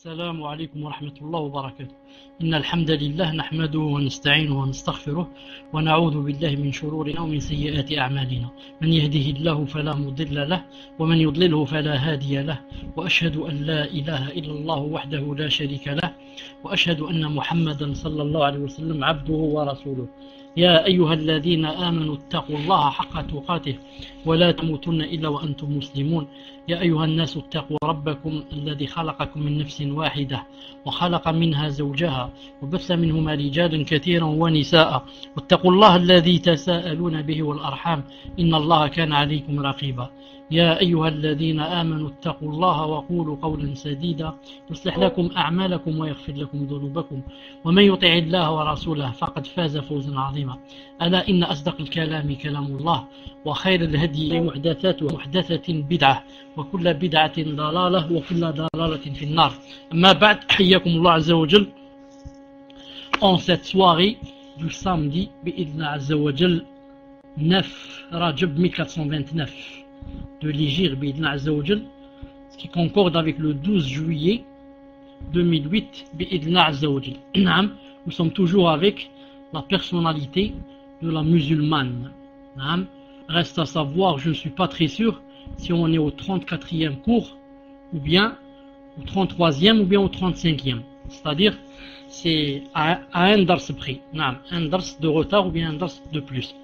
السلام عليكم ورحمة الله وبركاته. إن الحمد لله نحمده ونستعينه ونستغفره ونعوذ بالله من شرورنا ومن سيئات أعمالنا. من يهده الله فلا مضل له ومن يضلله فلا هادي له، وأشهد أن لا إله إلا الله وحده لا شريك له، وأشهد أن محمدا صلى الله عليه وسلم عبده ورسوله. يا أيها الذين آمنوا اتقوا الله حق تقاته ولا تموتن إلا وأنتم مسلمون. يا أيها الناس اتقوا ربكم الذي خلقكم من نفس واحدة وخلق منها زوجها وبث منهما رجالا كثيرا ونساء، واتقوا الله الذي تساءلون به والأرحام إن الله كان عليكم رقيبا. يا أيها الذين آمنوا اتقوا الله وقولوا قولا سديدا يصلح لكم أعمالكم ويغفر لكم ذنوبكم، ومن يطع الله ورسوله فقد فاز فوزا عظيما. ألا إن أصدق الكلام كلام الله، وخير الهدي محدثة بدعة، وكل بدعة ضلالة، وكل ضلالة في النار. أما بعد، حياكم الله عز وجل en cette soirée du samedi بإذن عز وجل 9 Rajab 1429 de l'Hégire بإذن عز وجل, ce qui concorde avec le 12 juillet 2008 بإذن عز وجل. Nous sommes toujours avec la personnalité de la musulmane. Reste à savoir, je ne suis pas très sûr si on est au 34e cours ou bien au 33e ou bien au 35e, c'est-à-dire c'est à un dars près, un dars de retard ou bien un dars de plus.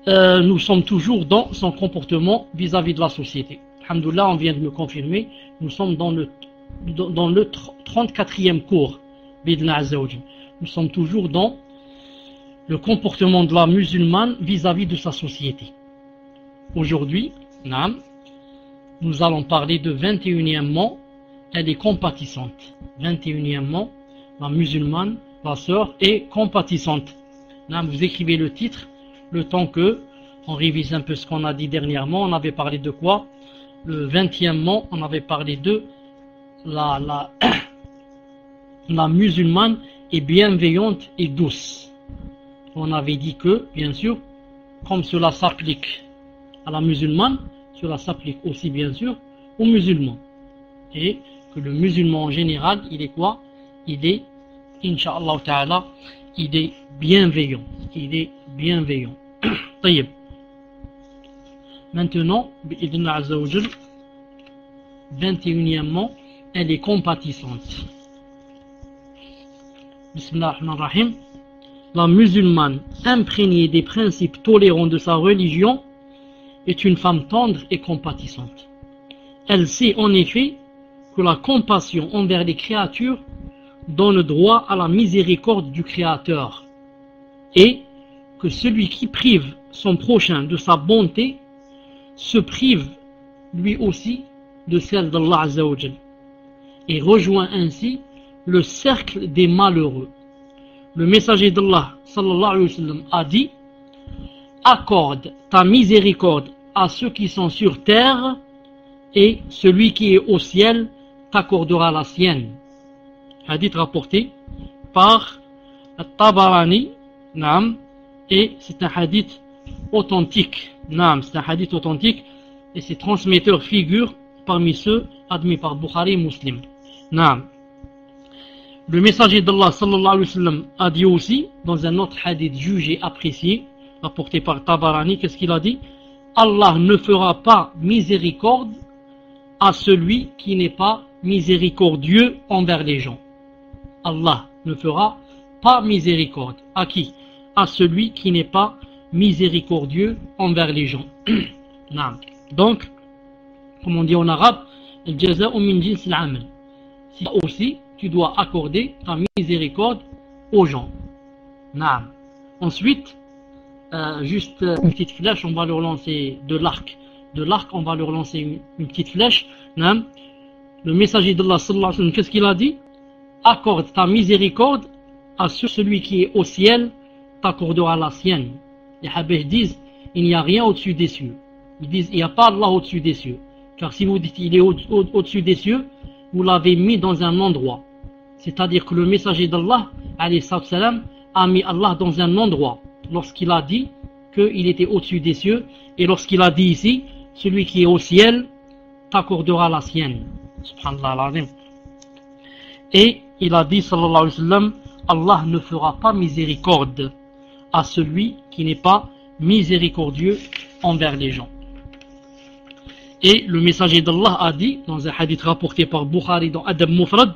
Nous sommes toujours dans son comportement vis-à-vis de la société. Alhamdoulilah, on vient de me confirmer, nous sommes dans le 34e cours. Nous sommes toujours dans le comportement de la musulmane vis-à-vis de sa société. Aujourd'hui, nous allons parler de 21e, elle est compatissante. 21e, la musulmane, la sœur, est compatissante. Vous écrivez le titre, le temps que on révise un peu ce qu'on a dit dernièrement. On avait parlé de quoi? Le 20e, on avait parlé de la musulmane est bienveillante et douce. On avait dit que, bien sûr, comme cela s'applique à la musulmane, cela s'applique aussi bien sûr aux musulmans. Et que le musulman en général, il est quoi? Il est, Inch'Allah Ta'ala, il est bienveillant. Il est bienveillant. طيب. Maintenant, بإذن عز وجل, 21e, elle est compatissante. Bismillah ar-Rahman ar-Rahim. La musulmane, imprégnée des principes tolérants de sa religion, est une femme tendre et compatissante. Elle sait en effet que la compassion envers les créatures donne droit à la miséricorde du Créateur, et que celui qui prive son prochain de sa bonté se prive lui aussi de celle d'Allah Azza wa Jal, et rejoint ainsi le cercle des malheureux. Le messager d'Allah sallallahu alayhi wa sallam a dit: accorde ta miséricorde à ceux qui sont sur terre, et celui qui est au ciel t'accordera la sienne. Hadith rapporté par Tabarani, et c'est un hadith authentique. C'est un hadith authentique, et ses transmetteurs figurent parmi ceux admis par Bukhari et Muslim. Le messager d'Allah sallallahu alayhi wa sallam a dit aussi, dans un autre hadith jugé apprécié, rapporté par Tabarani, qu'est-ce qu'il a dit? Allah ne fera pas miséricorde à celui qui n'est pas miséricordieux envers les gens. Allah ne fera pas miséricorde. À qui? À celui qui n'est pas miséricordieux envers les gens. Donc, comme on dit en arabe, al-jaza'u min jins al-amal. Si aussi, tu dois accorder ta miséricorde aux gens. Ensuite, juste une petite flèche, on va leur lancer de l'arc. De l'arc, on va leur lancer une petite flèche. Le messager d'Allah sallallahu alayhi wa sallam, qu'est-ce qu'il a dit? Accorde ta miséricorde à celui qui est au ciel, t'accordera la sienne. Les Habib disent, il n'y a rien au-dessus des cieux. Ils disent, il n'y a pas Allah au-dessus des cieux. Car si vous dites, il est au-dessus des cieux, vous l'avez mis dans un endroit. C'est-à-dire que le messager d'Allah, alayhi salam, a mis Allah dans un endroit lorsqu'il a dit qu'il était au-dessus des cieux, et lorsqu'il a dit ici, celui qui est au ciel t'accordera la sienne. Subhanallah al-Azim. Et il a dit, sallallahu alayhi wa sallam, Allah ne fera pas miséricorde à celui qui n'est pas miséricordieux envers les gens. Et le messager d'Allah a dit, dans un hadith rapporté par Bukhari dans Adab Mufrad,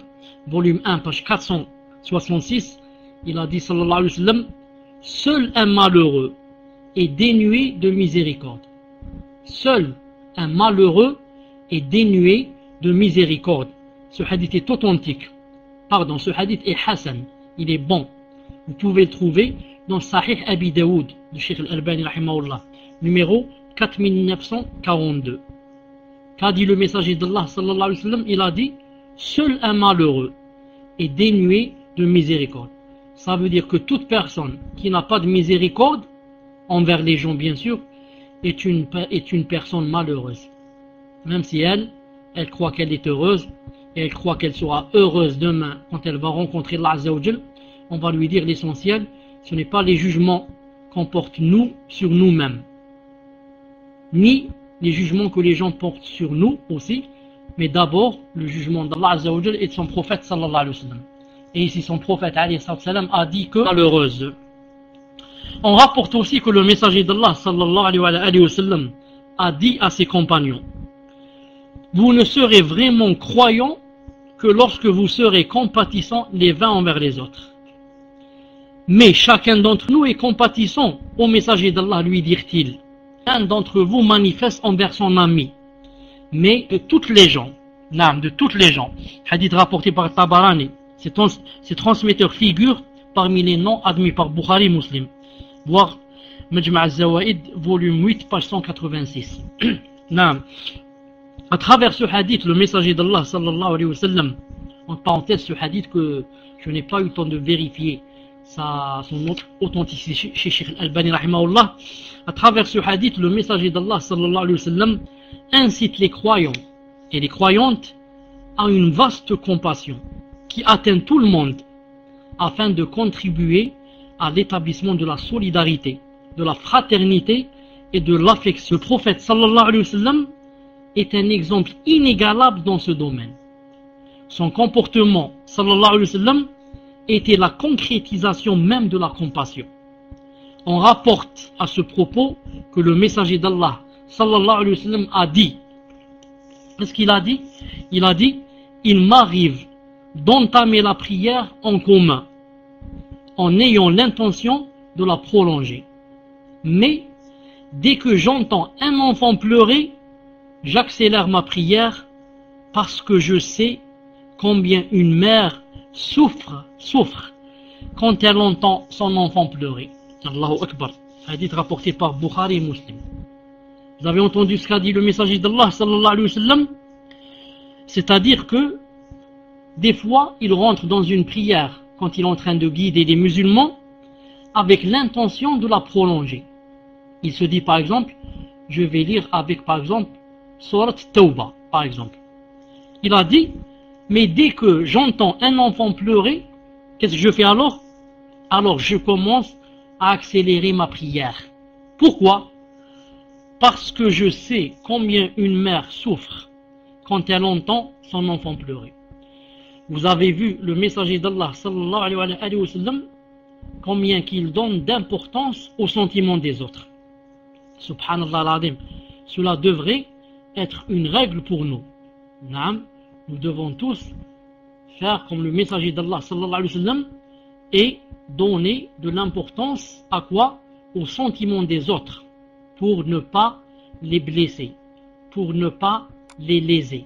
volume 1, page 466, il a dit, sallallahu alayhi wa sallam, seul un malheureux est dénué de miséricorde. Seul un malheureux est dénué de miséricorde. Ce hadith est authentique. Pardon, ce hadith est Hassan. Il est bon. Vous pouvez le trouver dans Sahih Abi Daoud de Cheikh Al-Albani rahimahullah, numéro 4942. Qu'a dit le messager d'Allah sallallahu alayhi wa sallam? Il a dit, seul un malheureux est dénué de miséricorde. Ça veut dire que toute personne qui n'a pas de miséricorde envers les gens, bien sûr, est une personne malheureuse. Même si elle croit qu'elle est heureuse, et elle croit qu'elle sera heureuse demain quand elle va rencontrer Allah Azza wa Jal, on va lui dire l'essentiel, ce n'est pas les jugements qu'on porte nous sur nous-mêmes, ni les jugements que les gens portent sur nous aussi, mais d'abord le jugement d'Allah Azza wa Jal et de son prophète sallallahu alayhi wa sallam. Et ici son prophète alayhi sallam a dit que malheureuse. On rapporte aussi que le messager d'Allah sallallahu alayhi wa sallam a dit à ses compagnons, vous ne serez vraiment croyants que lorsque vous serez compatissants les uns envers les autres. Mais chacun d'entre nous est compatissant au messager d'Allah, lui dirent-ils. Un d'entre vous manifeste envers son ami. Mais de toutes les gens, de toutes les gens, hadith rapporté par Tabarani, ces transmetteurs figurent parmi les noms admis par Bukhari et Muslim. Voir Majma' al-Zawaid, volume 8, page 186. À travers ce hadith, le messager d'Allah sallallahu alayhi wa sallam, en parenthèse, ce hadith que je n'ai pas eu le temps de vérifier son authenticité chez Cheikh Al-Albani rahimahullah, à travers ce hadith, le messager d'Allah sallallahu alayhi wa sallam incite les croyants et les croyantes à une vaste compassion qui atteint tout le monde afin de contribuer à l'établissement de la solidarité, de la fraternité et de l'affection. Le prophète sallallahu alayhi wa sallam est un exemple inégalable dans ce domaine. Son comportement sallallahu alayhi wa sallam était la concrétisation même de la compassion. On rapporte à ce propos que le messager d'Allah sallallahu alayhi wa sallam a dit, qu'est-ce qu'il a dit? Il a dit, il m'arrive d'entamer la prière en commun en ayant l'intention de la prolonger. Mais dès que j'entends un enfant pleurer, j'accélère ma prière parce que je sais combien une mère souffre quand elle entend son enfant pleurer. Allahu Akbar. Hadith rapporté par Bukhari et Muslim. Vous avez entendu ce qu'a dit le messager d'Allah sallallahu alayhi wa sallam? C'est-à-dire que des fois il rentre dans une prière quand il est en train de guider les musulmans avec l'intention de la prolonger. Il se dit par exemple, je vais lire avec par exemple Surat Tawbah par exemple. Il a dit, mais dès que j'entends un enfant pleurer, qu'est-ce que je fais alors? Alors je commence à accélérer ma prière. Pourquoi? Parce que je sais combien une mère souffre quand elle entend son enfant pleurer. Vous avez vu le messager d'Allah sallallahu alayhi wa sallam, combien qu'il donne d'importance aux sentiments des autres. Subhanallah al-Azim. Cela devrait être une règle pour nous. Nous devons tous faire comme le messager d'Allah sallallahu alayhi wa sallam et donner de l'importance à quoi? Aux sentiments des autres, pour ne pas les blesser, pour ne pas les léser,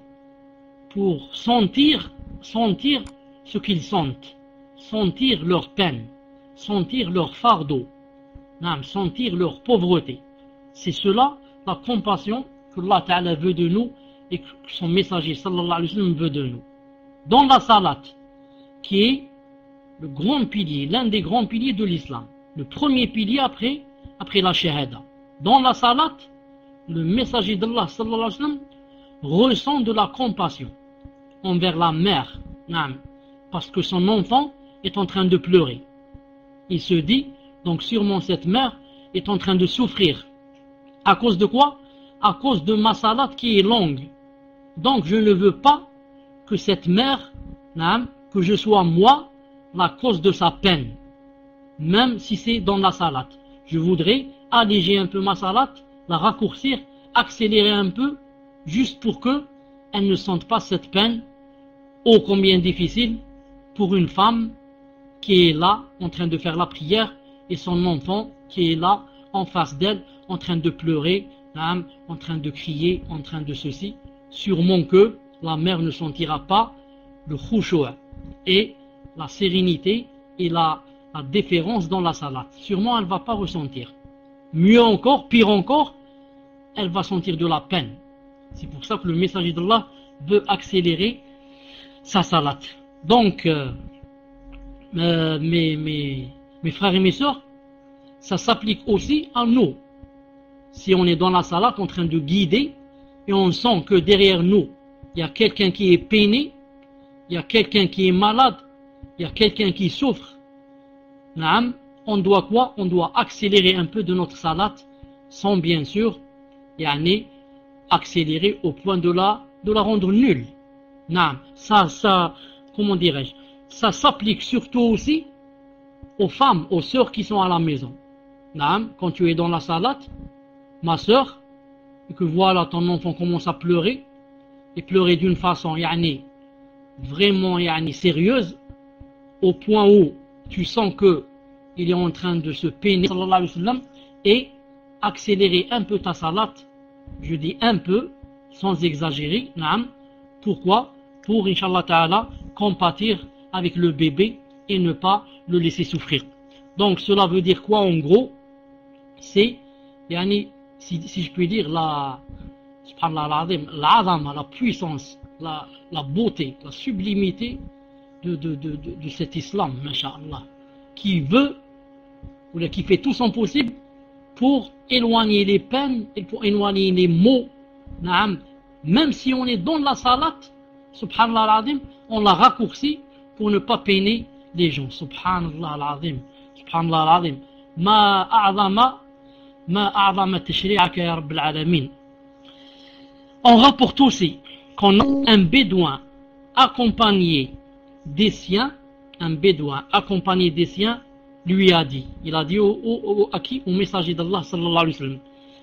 pour sentir ce qu'ils sentent, sentir leur peine, sentir leur fardeau, sentir leur pauvreté. C'est cela la compassion que Allah Ta'ala veut de nous et que son messager sallallahu alayhi wa sallam veut de nous. Dans la salat, qui est le grand pilier, l'un des grands piliers de l'islam, le premier pilier après la shahada. Dans la salat, le messager d'Allah sallallahu alayhi wa sallam ressent de la compassion envers la mère, parce que son enfant est en train de pleurer. Il se dit, donc sûrement cette mère est en train de souffrir. À cause de quoi? À cause de ma salat qui est longue. Donc je ne veux pas que cette mère, que je sois moi la cause de sa peine, même si c'est dans la salade. Je voudrais alléger un peu ma salade, la raccourcir, accélérer un peu, juste pour que elle ne sente pas cette peine, ô combien difficile pour une femme qui est là en train de faire la prière et son enfant qui est là en face d'elle en train de pleurer, en train de crier, en train de ceci. Sûrement que la mère ne sentira pas le khushu' et la sérénité et la déférence dans la salat. Sûrement elle ne va pas ressentir. Mieux encore, pire encore, elle va sentir de la peine. C'est pour ça que le messager d'Allah veut accélérer sa salat. Donc, mes frères et mes sœurs, ça s'applique aussi à nous. Si on est dans la salat en train de guider et on sent que derrière nous, il y a quelqu'un qui est peiné, il y a quelqu'un qui est malade, il y a quelqu'un qui souffre, on doit quoi? On doit accélérer un peu de notre salat sans bien sûr accélérer au point de la rendre nulle. Ça, comment dirais-je? Ça s'applique surtout aussi aux femmes, aux sœurs qui sont à la maison. Quand tu es dans la salat, ma sœur, et que voilà ton enfant commence à pleurer, et pleurer d'une façon vraiment sérieuse, au point où tu sens que il est en train de se peiner, sallallahu alayhi wa sallam, et accélérer un peu ta salat, je dis un peu, sans exagérer, pourquoi? Pour, Inch'Allah Ta'ala, compatir avec le bébé et ne pas le laisser souffrir. Donc cela veut dire quoi en gros? C'est, si je puis dire, la puissance, la beauté, la sublimité de cet islam, masha'Allah, qui veut, ou qui fait tout son possible pour éloigner les peines et pour éloigner les maux. Même si on est dans la salat, subhanallah al-azim, on la raccourcit pour ne pas peiner les gens. Subhanallah al-azim, subhanallah al-azim. Ma a'zama tashri'aka ya Rabbil alamin. On rapporte aussi qu'on a un bédouin accompagné des siens, lui a dit, il a dit à qui? Au messager d'Allah sallallahu alayhi wa sallam.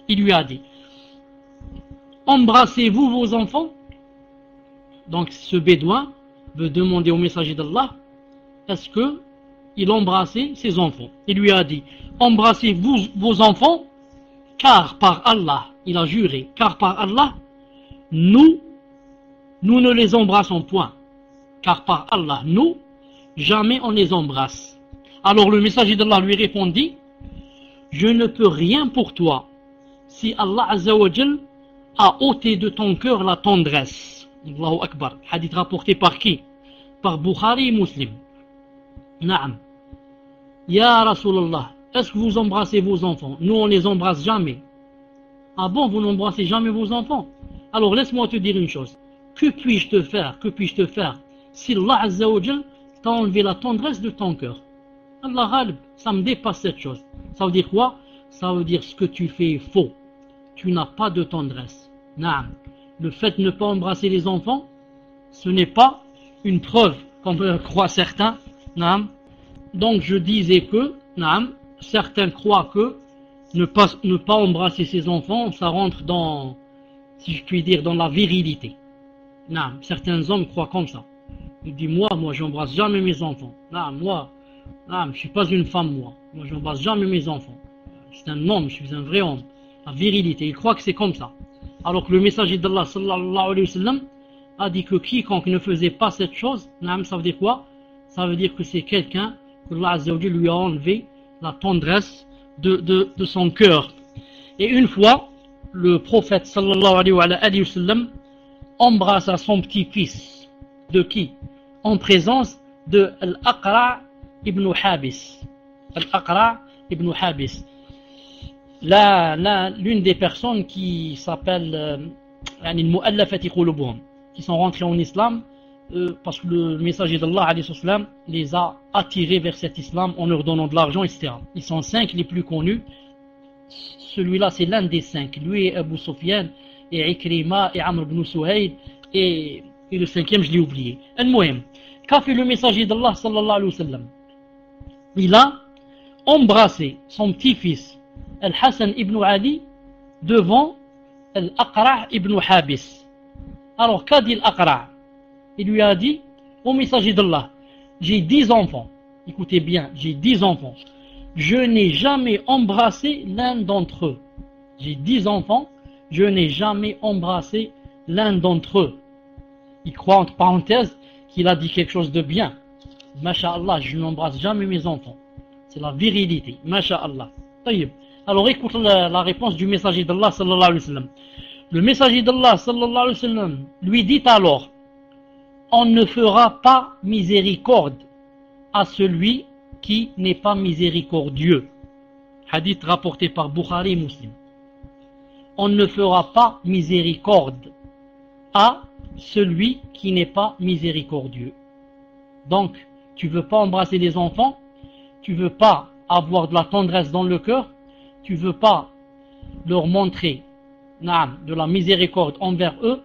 Il lui a dit: embrassez-vous vos enfants? Donc ce bédouin veut demander au messager d'Allah est-ce que il embrassait ses enfants. Il lui a dit: embrassez-vous vos enfants, car par Allah, il a juré, car par Allah, nous ne les embrassons point. Car par Allah, nous, jamais on les embrasse. Alors le messager d'Allah lui répondit: je ne peux rien pour toi si Allah Azza wa Jal a ôté de ton cœur la tendresse. Allahu Akbar. Hadith rapporté par qui? Par Bukhari et Muslim. Naam. Ya Rasulallah, est-ce que vous embrassez vos enfants? Nous on les embrasse jamais. Ah bon, vous n'embrassez jamais vos enfants? Alors laisse-moi te dire une chose. Que puis-je te faire? Si Allah Azza wa Jal t'a enlevé la tendresse de ton cœur? Allah ghalib, ça me dépasse cette chose. Ça veut dire quoi? Ça veut dire ce que tu fais est faux. Tu n'as pas de tendresse. Naam. Le fait de ne pas embrasser les enfants, ce n'est pas une preuve, comme croient certains. Naam. Donc je disais que, naam, certains croient que ne pas embrasser ses enfants, ça rentre dans, si je puis dire, dans la virilité. Naam. Certains hommes croient comme ça. Ils disent moi j'embrasse jamais mes enfants. Naam, moi, je suis pas une femme, moi j'embrasse jamais mes enfants. C'est un homme, je suis un vrai homme. La virilité, il croit que c'est comme ça. Alors que le messager d'Allah sallallahu alayhi wa sallam a dit que quiconque ne faisait pas cette chose, ça veut dire quoi? Ça veut dire que c'est quelqu'un que Allah Azza wa Jalla lui a enlevé la tendresse de son cœur. Et une fois, le prophète sallallahu alayhi wa sallam embrassa son petit-fils. De qui? En présence de Al-Aqra' ibn Habis. Al-Aqra' ibn Habis. L'une des personnes qui s'appelle qui sont rentrés en islam parce que le messager d'Allah les a attirés vers cet islam en leur donnant de l'argent, etc. Ils sont 5 les plus connus. Celui-là c'est l'un des 5. Lui et Abu Sufyan et Ikrima et Amr ibn Suhayd et Et le cinquième, je l'ai oublié. Al-Muhim, qu'a fait le messager d'Allah sallallahu alayhi wa sallam? Il a embrassé son petit-fils Al-Hassan ibn Ali devant Al-Aqra' ibn Habis. Alors, qu'a dit Al-Aqra'? Il lui a dit, au messager d'Allah, j'ai 10 enfants. Écoutez bien, j'ai 10 enfants. Je n'ai jamais embrassé l'un d'entre eux. J'ai 10 enfants, je n'ai jamais embrassé l'un d'entre eux. Il croit entre parenthèses qu'il a dit quelque chose de bien. Masha'Allah, je n'embrasse jamais mes enfants. C'est la virilité. Masha'Allah. Alors écoute la réponse du messager d'Allah sallallahu alayhi wa sallam. Le messager d'Allah sallallahu alayhi wa sallam lui dit alors, on ne fera pas miséricorde à celui qui n'est pas miséricordieux. Hadith rapporté par Bukhari et Muslim. On ne fera pas miséricorde à celui qui n'est pas miséricordieux. Donc, tu veux pas embrasser les enfants, tu veux pas avoir de la tendresse dans le cœur, tu veux pas leur montrer de la miséricorde envers eux,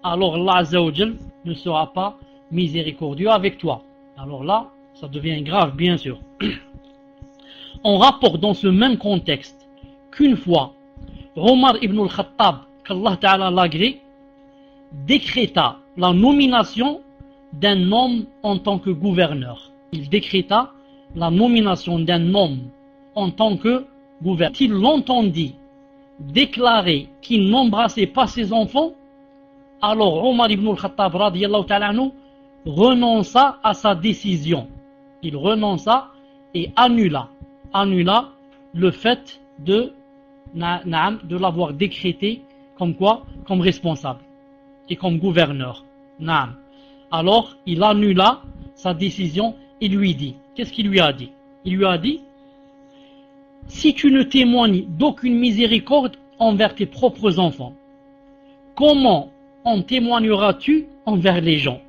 alors Allah Azza wa Jal ne sera pas miséricordieux avec toi. Alors là, ça devient grave, bien sûr. On rapporte dans ce même contexte qu'une fois, Omar ibn al-Khattab, qu'Allah Ta'ala l'agrée, décréta la nomination d'un homme en tant que gouverneur. Il décréta la nomination d'un homme en tant que gouverneur. S'il l'entendit déclarer qu'il n'embrassait pas ses enfants, alors Omar ibn al-Khattab radiyallahu ta'ala anhu renonça à sa décision. Il renonça et annula le fait de l'avoir décrété comme quoi? Comme responsable et comme gouverneur. Alors il annula sa décision et lui dit, qu'est-ce qu'il lui a dit? Il lui a dit, si tu ne témoignes d'aucune miséricorde envers tes propres enfants, comment en témoigneras-tu envers les gens?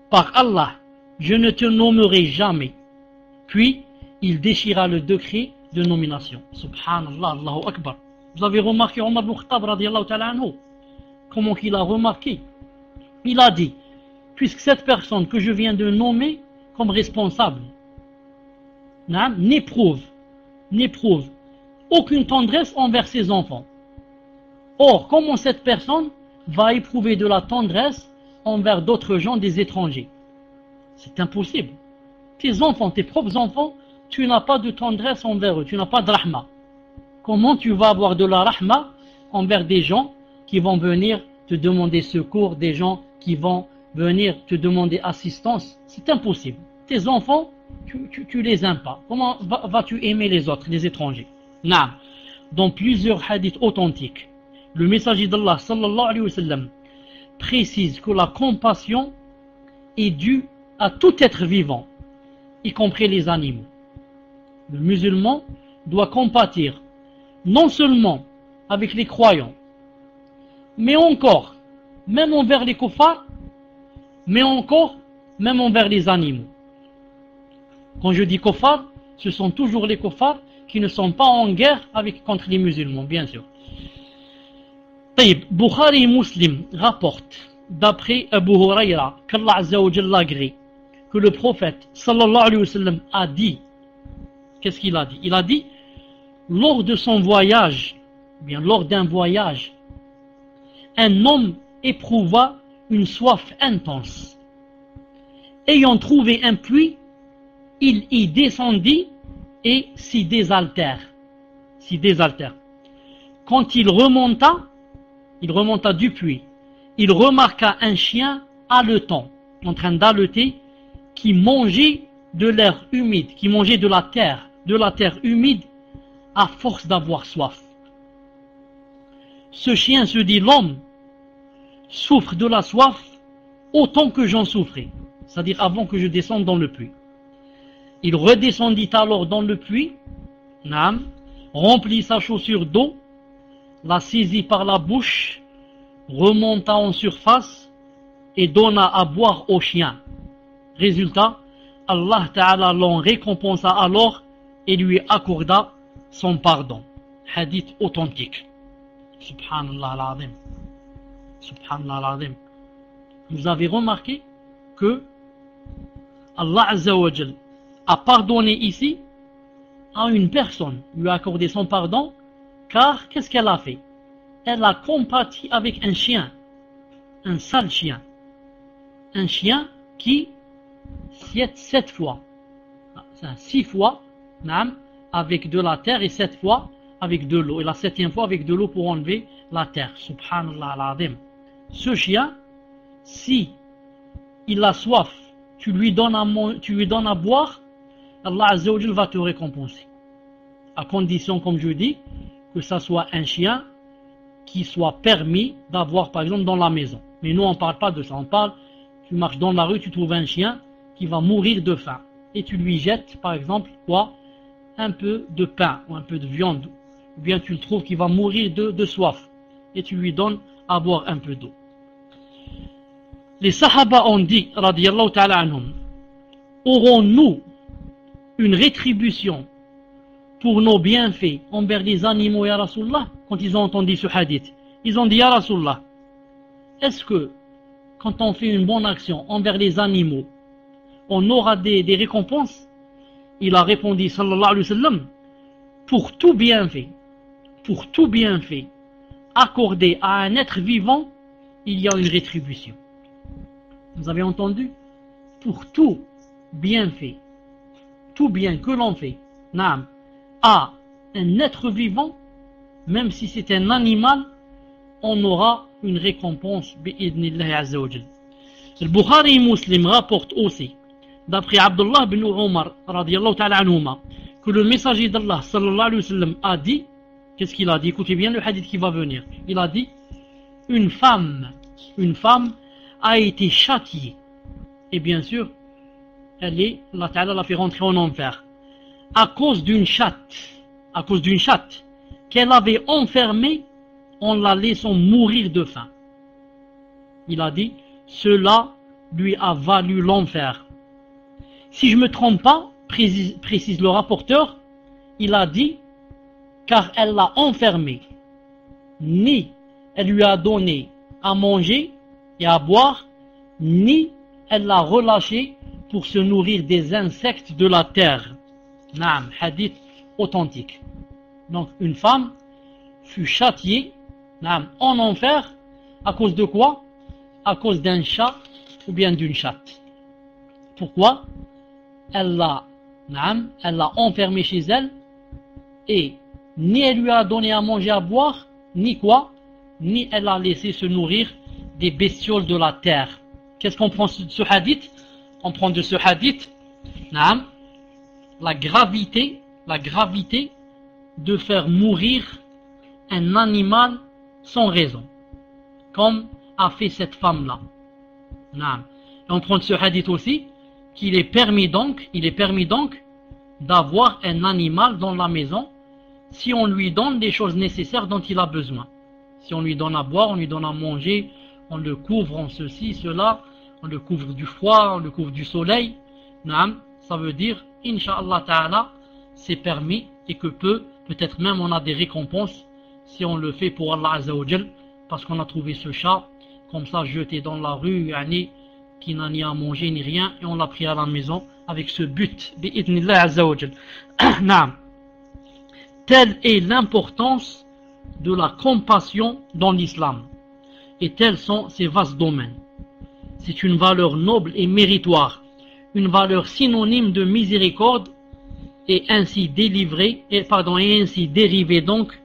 Par Allah, je ne te nommerai jamais. Puis, il déchira le décret de nomination. Subhanallah, Allahu Akbar. Vous avez remarqué Omar ibn Khattab radiyallahu ta'ala anhu, comment il a remarqué? Il a dit, puisque cette personne que je viens de nommer comme responsable n'éprouve aucune tendresse envers ses enfants. Or, comment cette personne va éprouver de la tendresse envers d'autres gens, des étrangers? C'est impossible. Tes enfants, tes propres enfants, tu n'as pas de tendresse envers eux, tu n'as pas de rahma. Comment tu vas avoir de la rahma envers des gens qui vont venir te demander secours, des gens qui vont venir te demander assistance? C'est impossible. Tes enfants, tu les aimes pas. Comment vas-tu aimer les autres, les étrangers? Non. Dans plusieurs hadiths authentiques, le messager d'Allah sallallahu alayhi wa sallam précise que la compassion est due à tout être vivant, y compris les animaux. Le musulman doit compatir non seulement avec les croyants, mais encore, même envers les kuffars, mais encore, même envers les animaux. Quand je dis kuffars, ce sont toujours les kuffars qui ne sont pas en guerre contre les musulmans, bien sûr. Bukhari et Muslim rapportent, d'après Abu Huraira, qu'Allah Azza wa Jalla agrée, que le prophète sallallahu alayhi wa sallam a dit, qu'est-ce qu'il a dit? Il a dit, lors de son voyage, bien lors d'un voyage, un homme éprouva une soif intense. Ayant trouvé un puits, il y descendit et s'y désaltère. Quand il remonta du puits, il remarqua un chien haletant, en train d'haleter, qui mangeait de l'air humide, qui mangeait de la terre humide à force d'avoir soif. Ce chien se dit, l'homme souffre de la soif autant que j'en souffrais, c'est-à-dire avant que je descende dans le puits. Il redescendit alors dans le puits, remplit sa chaussure d'eau, la saisit par la bouche, remonta en surface et donna à boire au chien. Résultat, Allah Ta'ala l'en récompensa alors et lui accorda son pardon. Hadith authentique. Subhanallah al-Azim. Subhanallah al-Azim. vous avez remarqué que Allah Azza wa Jal a pardonné ici à une personne, lui a accordé son pardon, car qu'est-ce qu'elle a fait? Elle a compati avec un chien, un sale chien, un chien qui 7 fois, 6 fois, avec de la terre et 7 fois avec de l'eau, et la 7e fois avec de l'eau pour enlever la terre. Subhanallah al-Azim. Ce chien, si il a soif, tu lui donnes à boire, Allah Azza wa Jal va te récompenser. À condition, comme je dis, que ça soit un chien qui soit permis d'avoir, par exemple, dans la maison. Mais nous, on ne parle pas de ça. On parle, tu marches dans la rue, tu trouves un chien qui va mourir de faim. Et tu lui jettes, par exemple, quoi? Un peu de pain ou un peu de viande. Ou bien tu le trouves qui va mourir de soif. Et tu lui donnes à boire un peu d'eau. Les Sahaba ont dit, radiyallahu ta'ala anhum, aurons-nous une rétribution pour nos bienfaits envers les animaux, ya Rasulullah? Quand ils ont entendu ce hadith, ils ont dit, ya Rasulullah, est-ce que quand on fait une bonne action envers les animaux, on aura des récompenses? Il a répondu, sallallahu alayhi wa sallam, pour tout bienfait accordé à un être vivant, il y a une rétribution. Vous avez entendu? Pour tout bienfait, tout bien que l'on fait, à un être vivant, même si c'est un animal, on aura une récompense bi'idnillahi azza wa jal. Le Bukhari Muslim rapporte aussi, d'après Abdullah bin Umar radiyallahu ta'ala anhuma, que le messager d'Allah sallallahu alayhi wa sallam a dit, qu'est-ce qu'il a dit? Écoutez bien le hadith qui va venir. Il a dit, une femme a été châtiée. Et bien sûr, Allah Ta'ala l'a fait rentrer en enfer. À cause d'une chatte qu'elle avait enfermée en la laissant mourir de faim. Il a dit, cela lui a valu l'enfer. Si je ne me trompe pas, précise le rapporteur, il a dit, car elle l'a enfermée, ni elle lui a donné à manger et à boire, ni elle l'a relâché pour se nourrir des insectes de la terre. Naam, hadith authentique. Donc une femme fut châtiée en enfer à cause de quoi? À cause d'un chat ou bien d'une chatte. Pourquoi? Elle l'a enfermée chez elle et ni elle lui a donné à manger, à boire, ni quoi? Ni elle a laissé se nourrir des bestioles de la terre. Qu'est-ce qu'on prend de ce hadith? On prend de ce hadith la gravité de faire mourir un animal sans raison, comme a fait cette femme-là. Et on prend de ce hadith aussi qu'il est permis donc d'avoir un animal dans la maison si on lui donne des choses nécessaires dont il a besoin. Si on lui donne à boire, on lui donne à manger, on le couvre en ceci, cela, on le couvre du froid, on le couvre du soleil. Ça veut dire, Inch'Allah Ta'ala, c'est permis et que peut-être même on a des récompenses si on le fait pour Allah Azza wa Jal, parce qu'on a trouvé ce chat comme ça jeté dans la rue, qui n'a ni à manger ni rien, et on l'a pris à la maison avec ce but, bi'idnillah Azza wa Jal. Telle est l'importance de la compassion dans l'islam, et tels sont ses vastes domaines. C'est une valeur noble et méritoire, une valeur synonyme de miséricorde, et ainsi dérivé donc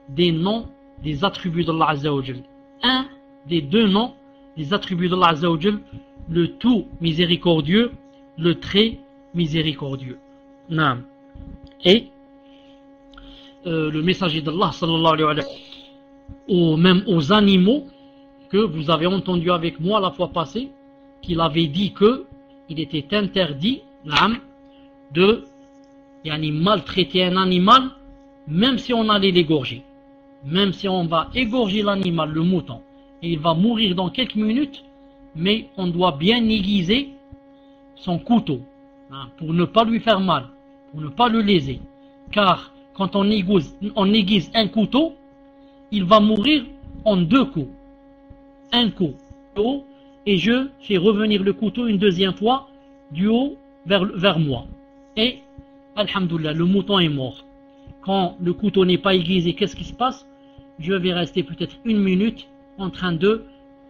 des noms des attributs d'Allah Azza wa Jal. Un des deux noms des attributs d'Allah Azza wa Jal, le tout miséricordieux, le très miséricordieux. Et le messager d'Allah sallallahu alayhi wa sallam, même aux animaux, que vous avez entendu avec moi la fois passée, qu'il avait dit que il était interdit de maltraiter un animal, même si on allait l'égorger. Même si on va égorger l'animal, le mouton, et il va mourir dans quelques minutes, mais on doit bien aiguiser son couteau, pour ne pas lui faire mal, pour ne pas le léser. Car quand on aiguise un couteau, il va mourir en deux coups. Un coup, et je fais revenir le couteau une deuxième fois du haut vers moi. Et, alhamdoulilah, le mouton est mort. Quand le couteau n'est pas aiguisé, qu'est-ce qui se passe? Je vais rester peut-être une minute en train de,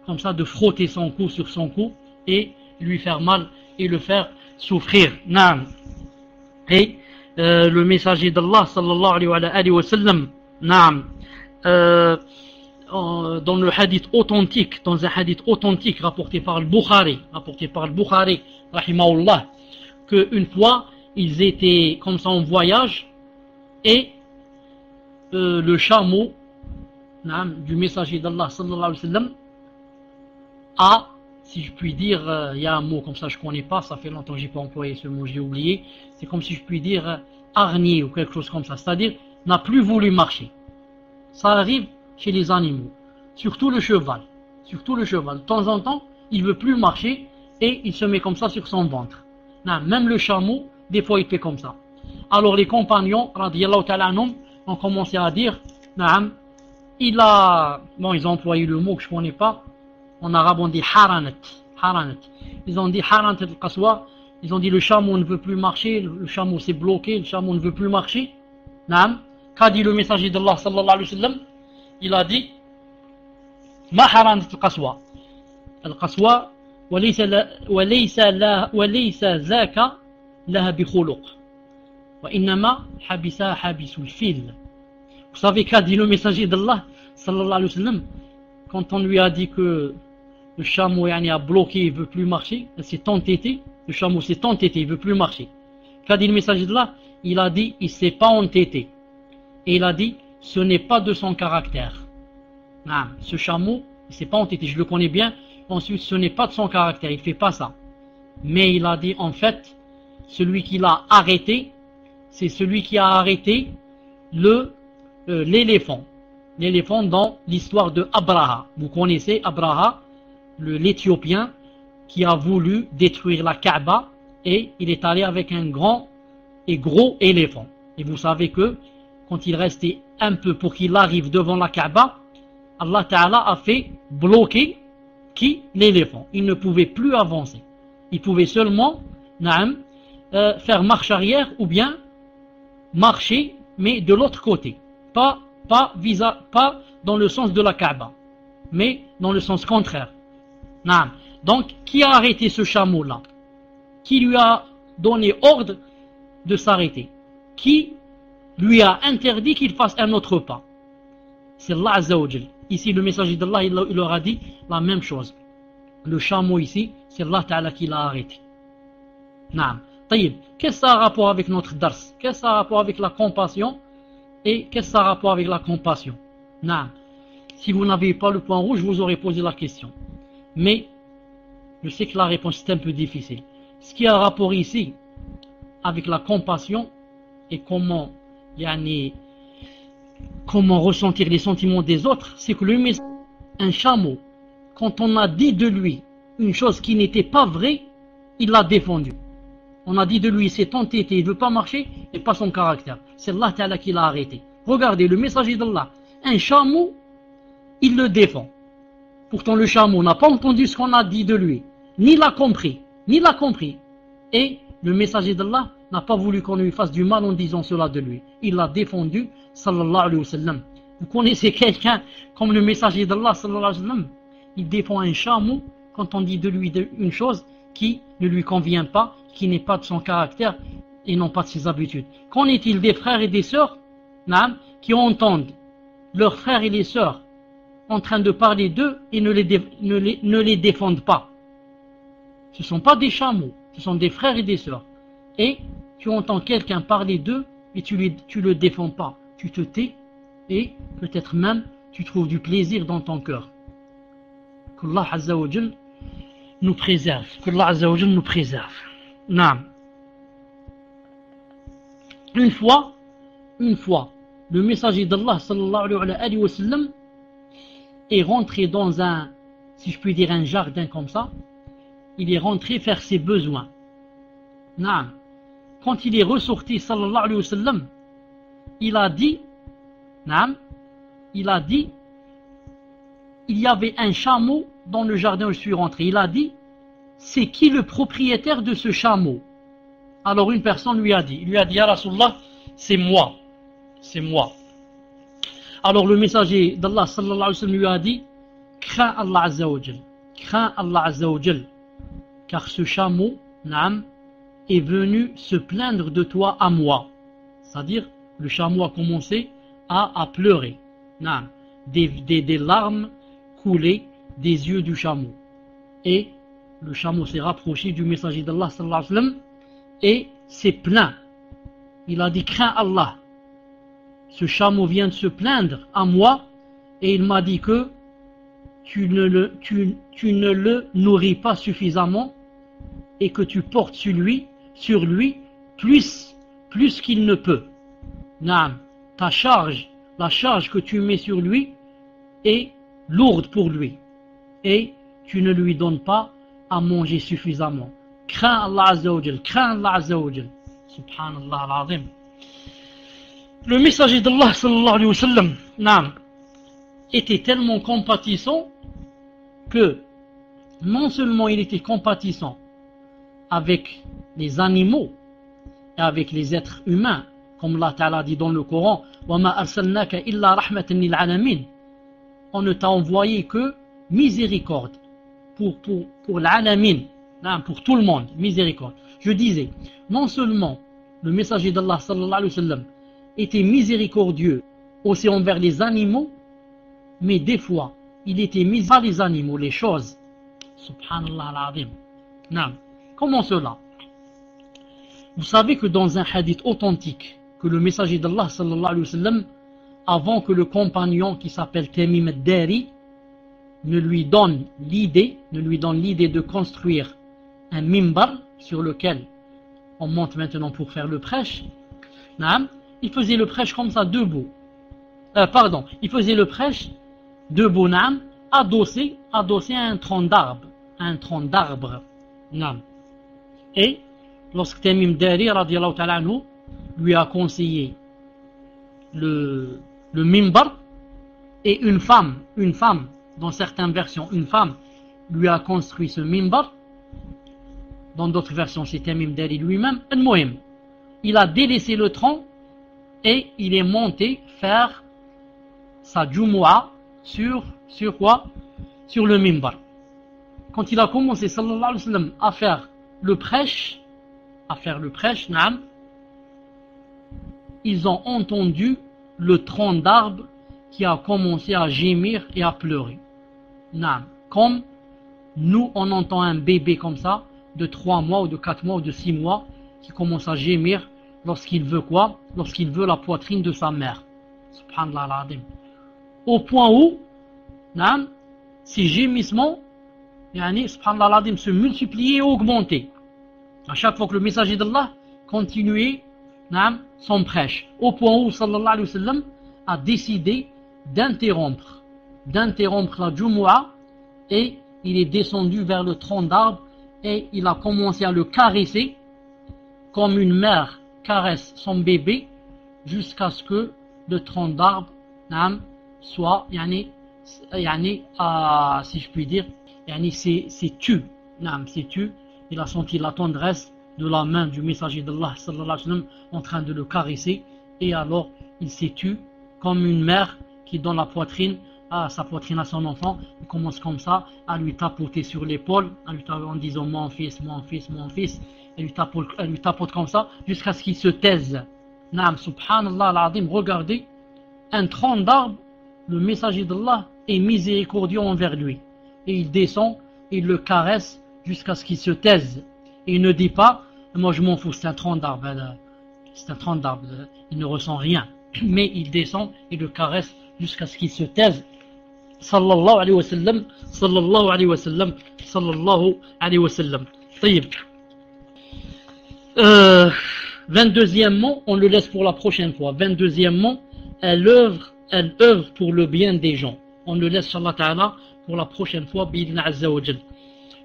comme ça, de frotter son cou sur son cou et lui faire mal et le faire souffrir. Naam. Et le messager d'Allah sallallahu alayhi wa sallam, naam, dans le hadith authentique, dans un hadith authentique rapporté par le Bukhari, rahimahullah, qu'une fois ils étaient comme ça en voyage et le chameau du messager d'Allah sallallahu alayhi wa sallam a, si je puis dire, il y a un mot comme ça je connais pas, ça fait longtemps que j'ai pas employé ce mot, j'ai oublié, c'est comme si je puis dire hargné ou quelque chose comme ça, c'est-à-dire n'a plus voulu marcher. Ça arrive chez les animaux, surtout le cheval, de temps en temps il veut plus marcher et il se met comme ça sur son ventre. Même le chameau, des fois il fait comme ça. Alors les compagnons, radiyallahu ta'ala anhum, ont commencé à dire, il a, bon ils ont employé le mot que je connais pas, en arabe on dit haranat. Ils ont dit haranat al-qaswa, ils ont dit le chameau ne veut plus marcher, le chameau s'est bloqué, le chameau ne veut plus marcher. Qu'a dit le messager d'Allah sallallahu alayhi wa sallam? Il a dit ma haranat al-qaswa. Al-qaswa وليس ذاك لها بخلق وإنما حبسها حابس الفيل. Vous savez qu'a dit le messager d'Allah sallallahu alayhi wa sallam quand on lui a dit que le chameau a bloqué, il ne veut plus marcher, il s'est entêté, le chameau s'est entêté, il ne veut plus marcher. Qu'a dit le messager d'Allah? Il a dit il ne s'est pas entêté. Et il a dit ce n'est pas de son caractère. Ce chameau, il ne s'est pas entêté, je le connais bien. Ensuite, ce n'est pas de son caractère, il ne fait pas ça. Mais il a dit en fait, celui qui l'a arrêté, c'est celui qui a arrêté l'éléphant. L'éléphant dans l'histoire de Abraha. Vous connaissez Abraha, l'Éthiopien, qui a voulu détruire la Kaaba et il est allé avec un grand et gros éléphant. Et vous savez que quand il restait un peu pour qu'il arrive devant la Kaaba, Allah Ta'ala a fait bloquer l'éléphant. Il ne pouvait plus avancer. Il pouvait seulement faire marche arrière ou bien marcher, mais de l'autre côté. Pas dans le sens de la Kaaba, mais dans le sens contraire. Donc, qui a arrêté ce chameau-là? Qui lui a donné ordre de s'arrêter? Qui lui a interdit qu'il fasse un autre pas? C'est Allah Azza wa Jal. Ici, le messager d'Allah, il leur a dit la même chose. Le chameau ici, c'est Allah Ta'ala qui l'a arrêté. Taïb, qu'est-ce que ça a rapport avec notre dars? Qu'est-ce que ça a rapport avec la compassion? Et qu'est-ce que ça a rapport avec la compassion? Si vous n'avez pas le point rouge, je vous aurais posé la question. Mais, je sais que la réponse est un peu difficile. Ce qui a rapport ici avec la compassion et comment ressentir les sentiments des autres, c'est que un chameau, quand on a dit de lui une chose qui n'était pas vraie, il l'a défendu. On a dit de lui, il s'est entêté, il ne veut pas marcher, et pas son caractère. C'est Allah Ta'ala qui l'a arrêté. Regardez, le messager d'Allah, un chameau, il le défend. Pourtant le chameau n'a pas entendu ce qu'on a dit de lui, ni l'a compris. Et le messager d'Allah n'a pas voulu qu'on lui fasse du mal en disant cela de lui. Il l'a défendu, sallallahu alayhi wa sallam. Vous connaissez quelqu'un comme le messager d'Allah, sallallahu alayhi wa sallam? Il défend un chameau quand on dit de lui une chose qui ne lui convient pas, qui n'est pas de son caractère et non pas de ses habitudes. Qu'en est-il des frères et des sœurs qui entendent leurs frères et les sœurs en train de parler d'eux et ne les défendent pas? Ce ne sont pas des chameaux, ce sont des frères et des sœurs. Et tu entends quelqu'un parler d'eux et tu le défends pas. Tu te tais et peut-être même tu trouves du plaisir dans ton cœur. Qu'Allah Azza wa Jal nous préserve. Qu'Allah Azza wa Jal nous préserve. Naam. Une fois, le messager d'Allah sallallahu alayhi wa sallam est rentré dans un, si je puis dire, un jardin comme ça. Il est rentré faire ses besoins. Naam. Quand il est ressorti sallallahu alayhi wa sallam, il a dit, il y avait un chameau dans le jardin où je suis rentré. Il a dit, c'est qui le propriétaire de ce chameau? Alors une personne lui a dit, Ya Rasulallah, c'est moi. C'est moi. Alors le messager d'Allah sallallahu alayhi wa sallam lui a dit, crains Allah Azza wa Jal. Crains Allah Azza wa Jal. Car ce chameau, naam, est venu se plaindre de toi à moi. C'est-à-dire, le chameau a commencé à pleurer. Naam. Des larmes coulaient des yeux du chameau. Et le chameau s'est rapproché du messager d'Allah sallallahu alayhi wa sallam et s'est plaint. Il a dit, crains Allah. Ce chameau vient de se plaindre à moi et il m'a dit que tu ne le nourris pas suffisamment et que tu portes sur lui plus qu'il ne peut. Naam, ta charge, la charge que tu mets sur lui est lourde pour lui et tu ne lui donnes pas à manger suffisamment. Crains Allah Azza wa Jal, crains Allah Azza wa Jal. Subhanallah al-Azim. Le messager d'Allah sallallahu alayhi wa sallam, naam, était tellement compatissant que non seulement il était compatissant avec les animaux et avec les êtres humains, comme Allah Ta'ala dit dans le Coran, وَمَا أَرْسَلْنَاكَ إِلَّا رَحْمَةً لِلْعَالَمِينَ. On ne t'a envoyé que miséricorde pour l'alamin, pour tout le monde, miséricorde. Je disais, non seulement le messager d'Allah sallallahu alayhi wa sallam était miséricordieux aussi envers les animaux, mais des fois, il était mis par les animaux, les choses. Subhanallah al-Azim. Comment cela? Vous savez que dans un hadith authentique, que le messager d'Allah sallallahu alayhi wa sallam, avant que le compagnon qui s'appelle Tamim ad-Dari ne lui donne l'idée de construire un mimbar sur lequel on monte maintenant pour faire le prêche, il faisait le prêche comme ça, debout. Il faisait le prêche debout, adossé à un tronc d'arbre. Et lorsque Tamim Dari radiallahu ta'ala anhu lui a conseillé le mimbar, et une femme, dans certaines versions, une femme lui a construit ce mimbar, dans d'autres versions c'est Tamim Dari lui-même, il a délaissé le tronc et il est monté faire sa Jumu'ah sur quoi? Sur le mimbar. Quand il a commencé sallallahu alayhi wa sallam à faire le prêche, ils ont entendu le tronc d'arbre qui a commencé à gémir et à pleurer. Comme nous on entend un bébé comme ça de 3 mois ou de 4 mois ou de 6 mois qui commence à gémir lorsqu'il veut quoi? Lorsqu'il veut la poitrine de sa mère. Subhanallah al-Azim. Au point où ces gémissements subhanallah al-Azim, se multipliaient et augmentaient. À chaque fois que le messager d'Allah continuait son prêche. Au point où sallallahu alayhi wa sallam a décidé d'interrompre la Jumu'ah et il est descendu vers le tronc d'arbre et il a commencé à le caresser comme une mère caresse son bébé jusqu'à ce que le tronc d'arbre soit, si je puis dire, c'est tu. Il a senti la tendresse de la main du messager d'Allah sallallahu alayhi wa sallam en train de le caresser et alors il s'est tu comme une mère qui donne sa poitrine à son enfant. Il commence comme ça à lui tapoter sur l'épaule en disant mon fils. Elle lui tapote comme ça jusqu'à ce qu'il se taise. Subhanallah al-Azim. Regardez, un tronc d'arbre, le messager d'Allah est miséricordieux envers lui et il descend, il le caresse jusqu'à ce qu'il se taise et il ne dit pas moi je m'en fous, c'est un tronc d'arbre, il ne ressent rien, mais il descend et le caresse jusqu'à ce qu'il se taise. Sallallahu alayhi wa sallam, sallallahu alayhi wa sallam, sallallahu alayhi wa sallam. 22e, on le laisse pour la prochaine fois. 22e, elle œuvre pour le bien des gens. On le laisse, Inch'Allah Ta'ala, pour la prochaine fois, bi'idhna azza wa jal.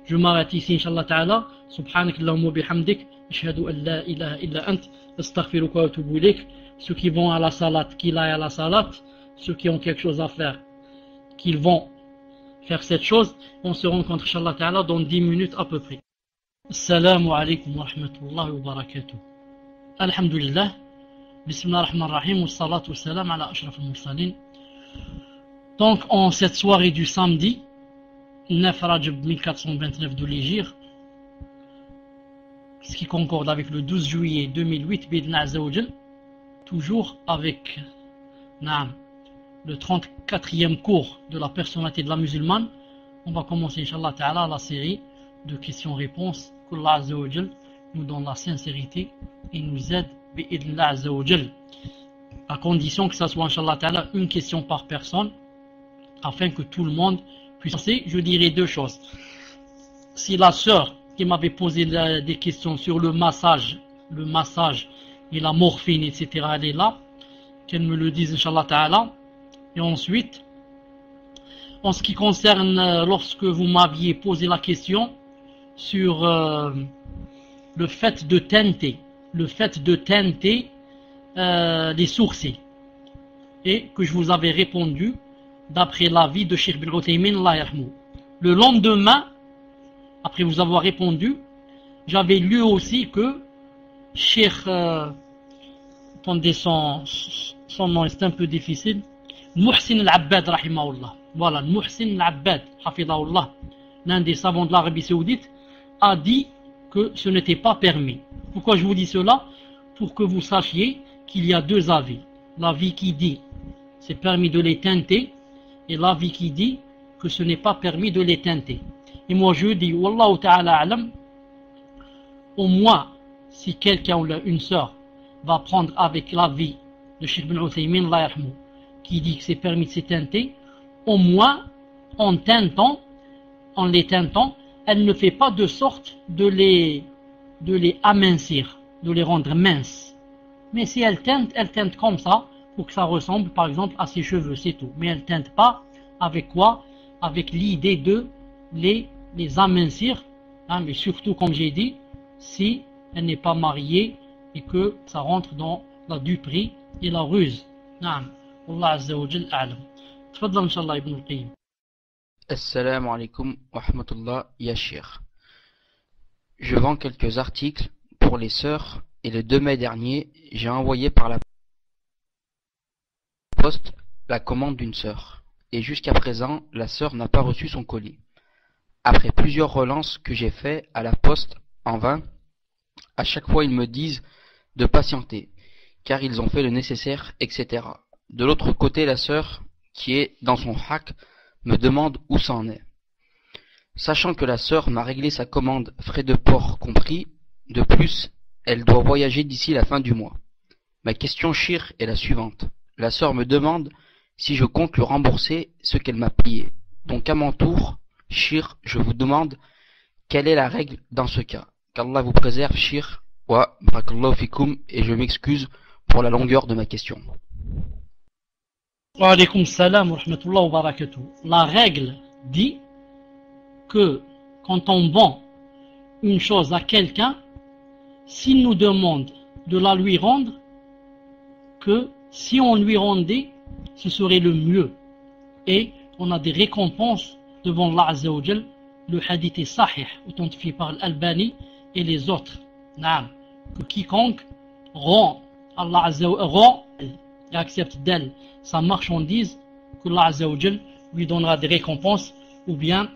Je m'arrête ici, Inch'Allah Ta'ala. Subhanak Allahumma bihamdik, ashhadu an la ilaha illa ant, astaghfiruka wa atubu ilayk. Ceux qui vont à la salat, qu'ils aillent à la salat. Ceux qui ont quelque chose à faire, qu'ils vont faire cette chose. On se rencontre, Inch'Allah Ta'ala, dans 10 minutes à peu près. Assalamu alaikum wa rahmatullahi wa barakatuh. Alhamdulillah. Bismillah ar-Rahman ar-Rahim. Wa salatu wa salam ala ashraf al-mursalin. Donc, en cette soirée du samedi, 9 Rajab 1429 de l'Hégire, ce qui concorde avec le 12 juillet 2008, Bidna Azzawajal, toujours avec le 34e cours de la personnalité de la musulmane. On va commencer, Inch'Allah Ta'ala, la série de questions-réponses. Qu'Allah Azzawajal nous donne la sincérité et nous aide, Bidna Azzawajal, à condition que ça soit, Inch'Allah Ta'ala, une question par personne, afin que tout le monde puisse penser. Je dirais deux choses. Si la sœur qui m'avait posé des questions sur le massage et la morphine, etc., elle est là, qu'elle me le dise, Inch'Allah Ta'ala. Et ensuite, en ce qui concerne lorsque vous m'aviez posé la question sur le fait de teinter les sourcils, et que je vous avais répondu d'après l'avis de Cheikh Ibn Uthaymin, le lendemain, après vous avoir répondu, j'avais lu aussi que Cheikh, attendez, son nom est un peu difficile, Muhsin al-Abbad, rahimahullah. Voilà, Muhsin al-Abbad, hafidahullah, l'un des savants de l'Arabie Saoudite, a dit que ce n'était pas permis. Pourquoi je vous dis cela? Pour que vous sachiez qu'il y a deux avis. L'avis qui dit c'est permis de les teinter, et l'avis qui dit que ce n'est pas permis de les teinter. Et moi je dis, Wallahu ta'ala alam, au moins, si quelqu'un ou une sœur va prendre avec l'avis de Cheikh Ibn Uthaymin, qui dit que c'est permis de se teinter, au moins, en les teintant, elle ne fait pas de sorte de les amincir, de les rendre minces. Mais si elle teinte comme ça, pour que ça ressemble par exemple à ses cheveux, c'est tout. Mais elle teinte pas avec quoi? Avec l'idée de les amincir, mais surtout, comme j'ai dit, si elle n'est pas mariée et que ça rentre dans la duperie et la ruse. Allah Azza wa Jal a'lam. Tfaddal Inch'Allah Ibn al-Qayyim. Assalamu alaikum wa rahmatullah ya Cheikh. Je vends quelques articles pour les sœurs et le 2 mai dernier, j'ai envoyé par la poste la commande d'une sœur. Et jusqu'à présent, la sœur n'a pas reçu son colis. Après plusieurs relances que j'ai fait à la poste en vain, à chaque fois ils me disent de patienter, car ils ont fait le nécessaire, etc. De l'autre côté, la sœur, qui est dans son hack, me demande où ça en est. Sachant que la sœur m'a réglé sa commande, frais de port compris, de plus, elle doit voyager d'ici la fin du mois. Ma question, Chir, est la suivante. La sœur me demande si je compte lui rembourser ce qu'elle m'a payé. Donc à mon tour, Chir, je vous demande quelle est la règle dans ce cas. Qu'Allah vous préserve, Chir, wa barakallahu fikoum, et je m'excuse pour la longueur de ma question. Wa alaykum salam wa rahmatullah wa barakatuh. La règle dit que quand on vend une chose à quelqu'un, s'il nous demande de la lui rendre, que si on lui rendait, ce serait le mieux. Et on a des récompenses devant Allah Azza wa Jal. Le hadith est sahih, authentifié par l'Albani et les autres. Que quiconque rend Allah Azza wa rend et accepte d'elle sa marchandise, que Allah Azza wa Jal lui donnera des récompenses, ou bien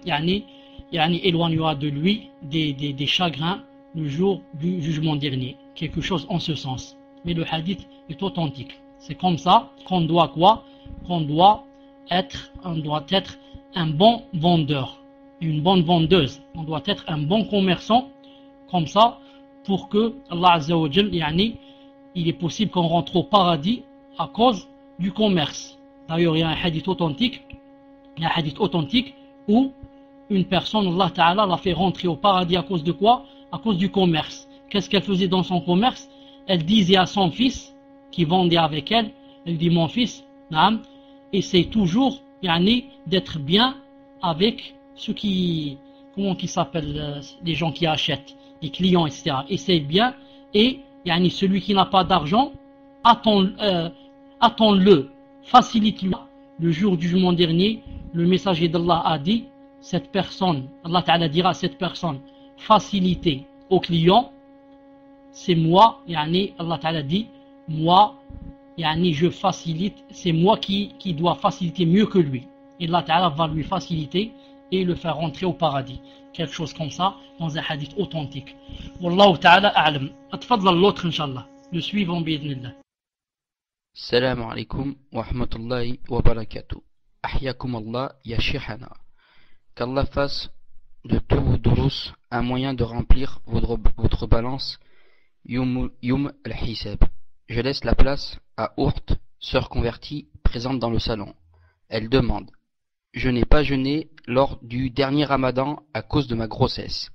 éloignera de lui des chagrins le jour du jugement dernier. Quelque chose en ce sens. Mais le hadith est authentique. C'est comme ça qu'on doit quoi? Qu'on doit être un bon vendeur, une bonne vendeuse. On doit être un bon commerçant, comme ça, pour que Allah Azza wa Jal, il est possible qu'on rentre au paradis à cause du commerce. D'ailleurs, il y a un hadith authentique, où une personne, Allah Ta'ala, l'a fait rentrer au paradis à cause de quoi? À cause du commerce. Qu'est-ce qu'elle faisait dans son commerce? Elle disait à son fils, qui vendait avec elle, elle dit, mon fils, essaye toujours d'être bien avec ceux qui, comment qui s'appellent, les gens qui achètent, les clients, etc. Essaye bien, et celui qui n'a pas d'argent, attends-le, facilite-lui le jour du jugement dernier, le messager d'Allah a dit, cette personne, Allah Ta'ala dira à cette personne, faciliter au client, c'est moi, yani Allah Ta'ala dit, moi, yani je facilite, c'est moi qui dois faciliter mieux que lui. Et Allah Ta'ala va lui faciliter et le faire rentrer au paradis. Quelque chose comme ça, dans un hadith authentique. Wallahu Ta'ala a'lam. Atfadla l'autre, Inch'Allah. Le suivant, bi'idnillah. Salam alaikum wa rahmatullahi wa barakatuh. Ahyakum Allah ya shaykhana. Qu'Allah fasse de tous vos durus un moyen de remplir votre balance Yum al-Hisab. Je laisse la place à Ourt, sœur convertie, présente dans le salon. Elle demande: je n'ai pas jeûné lors du dernier ramadan à cause de ma grossesse.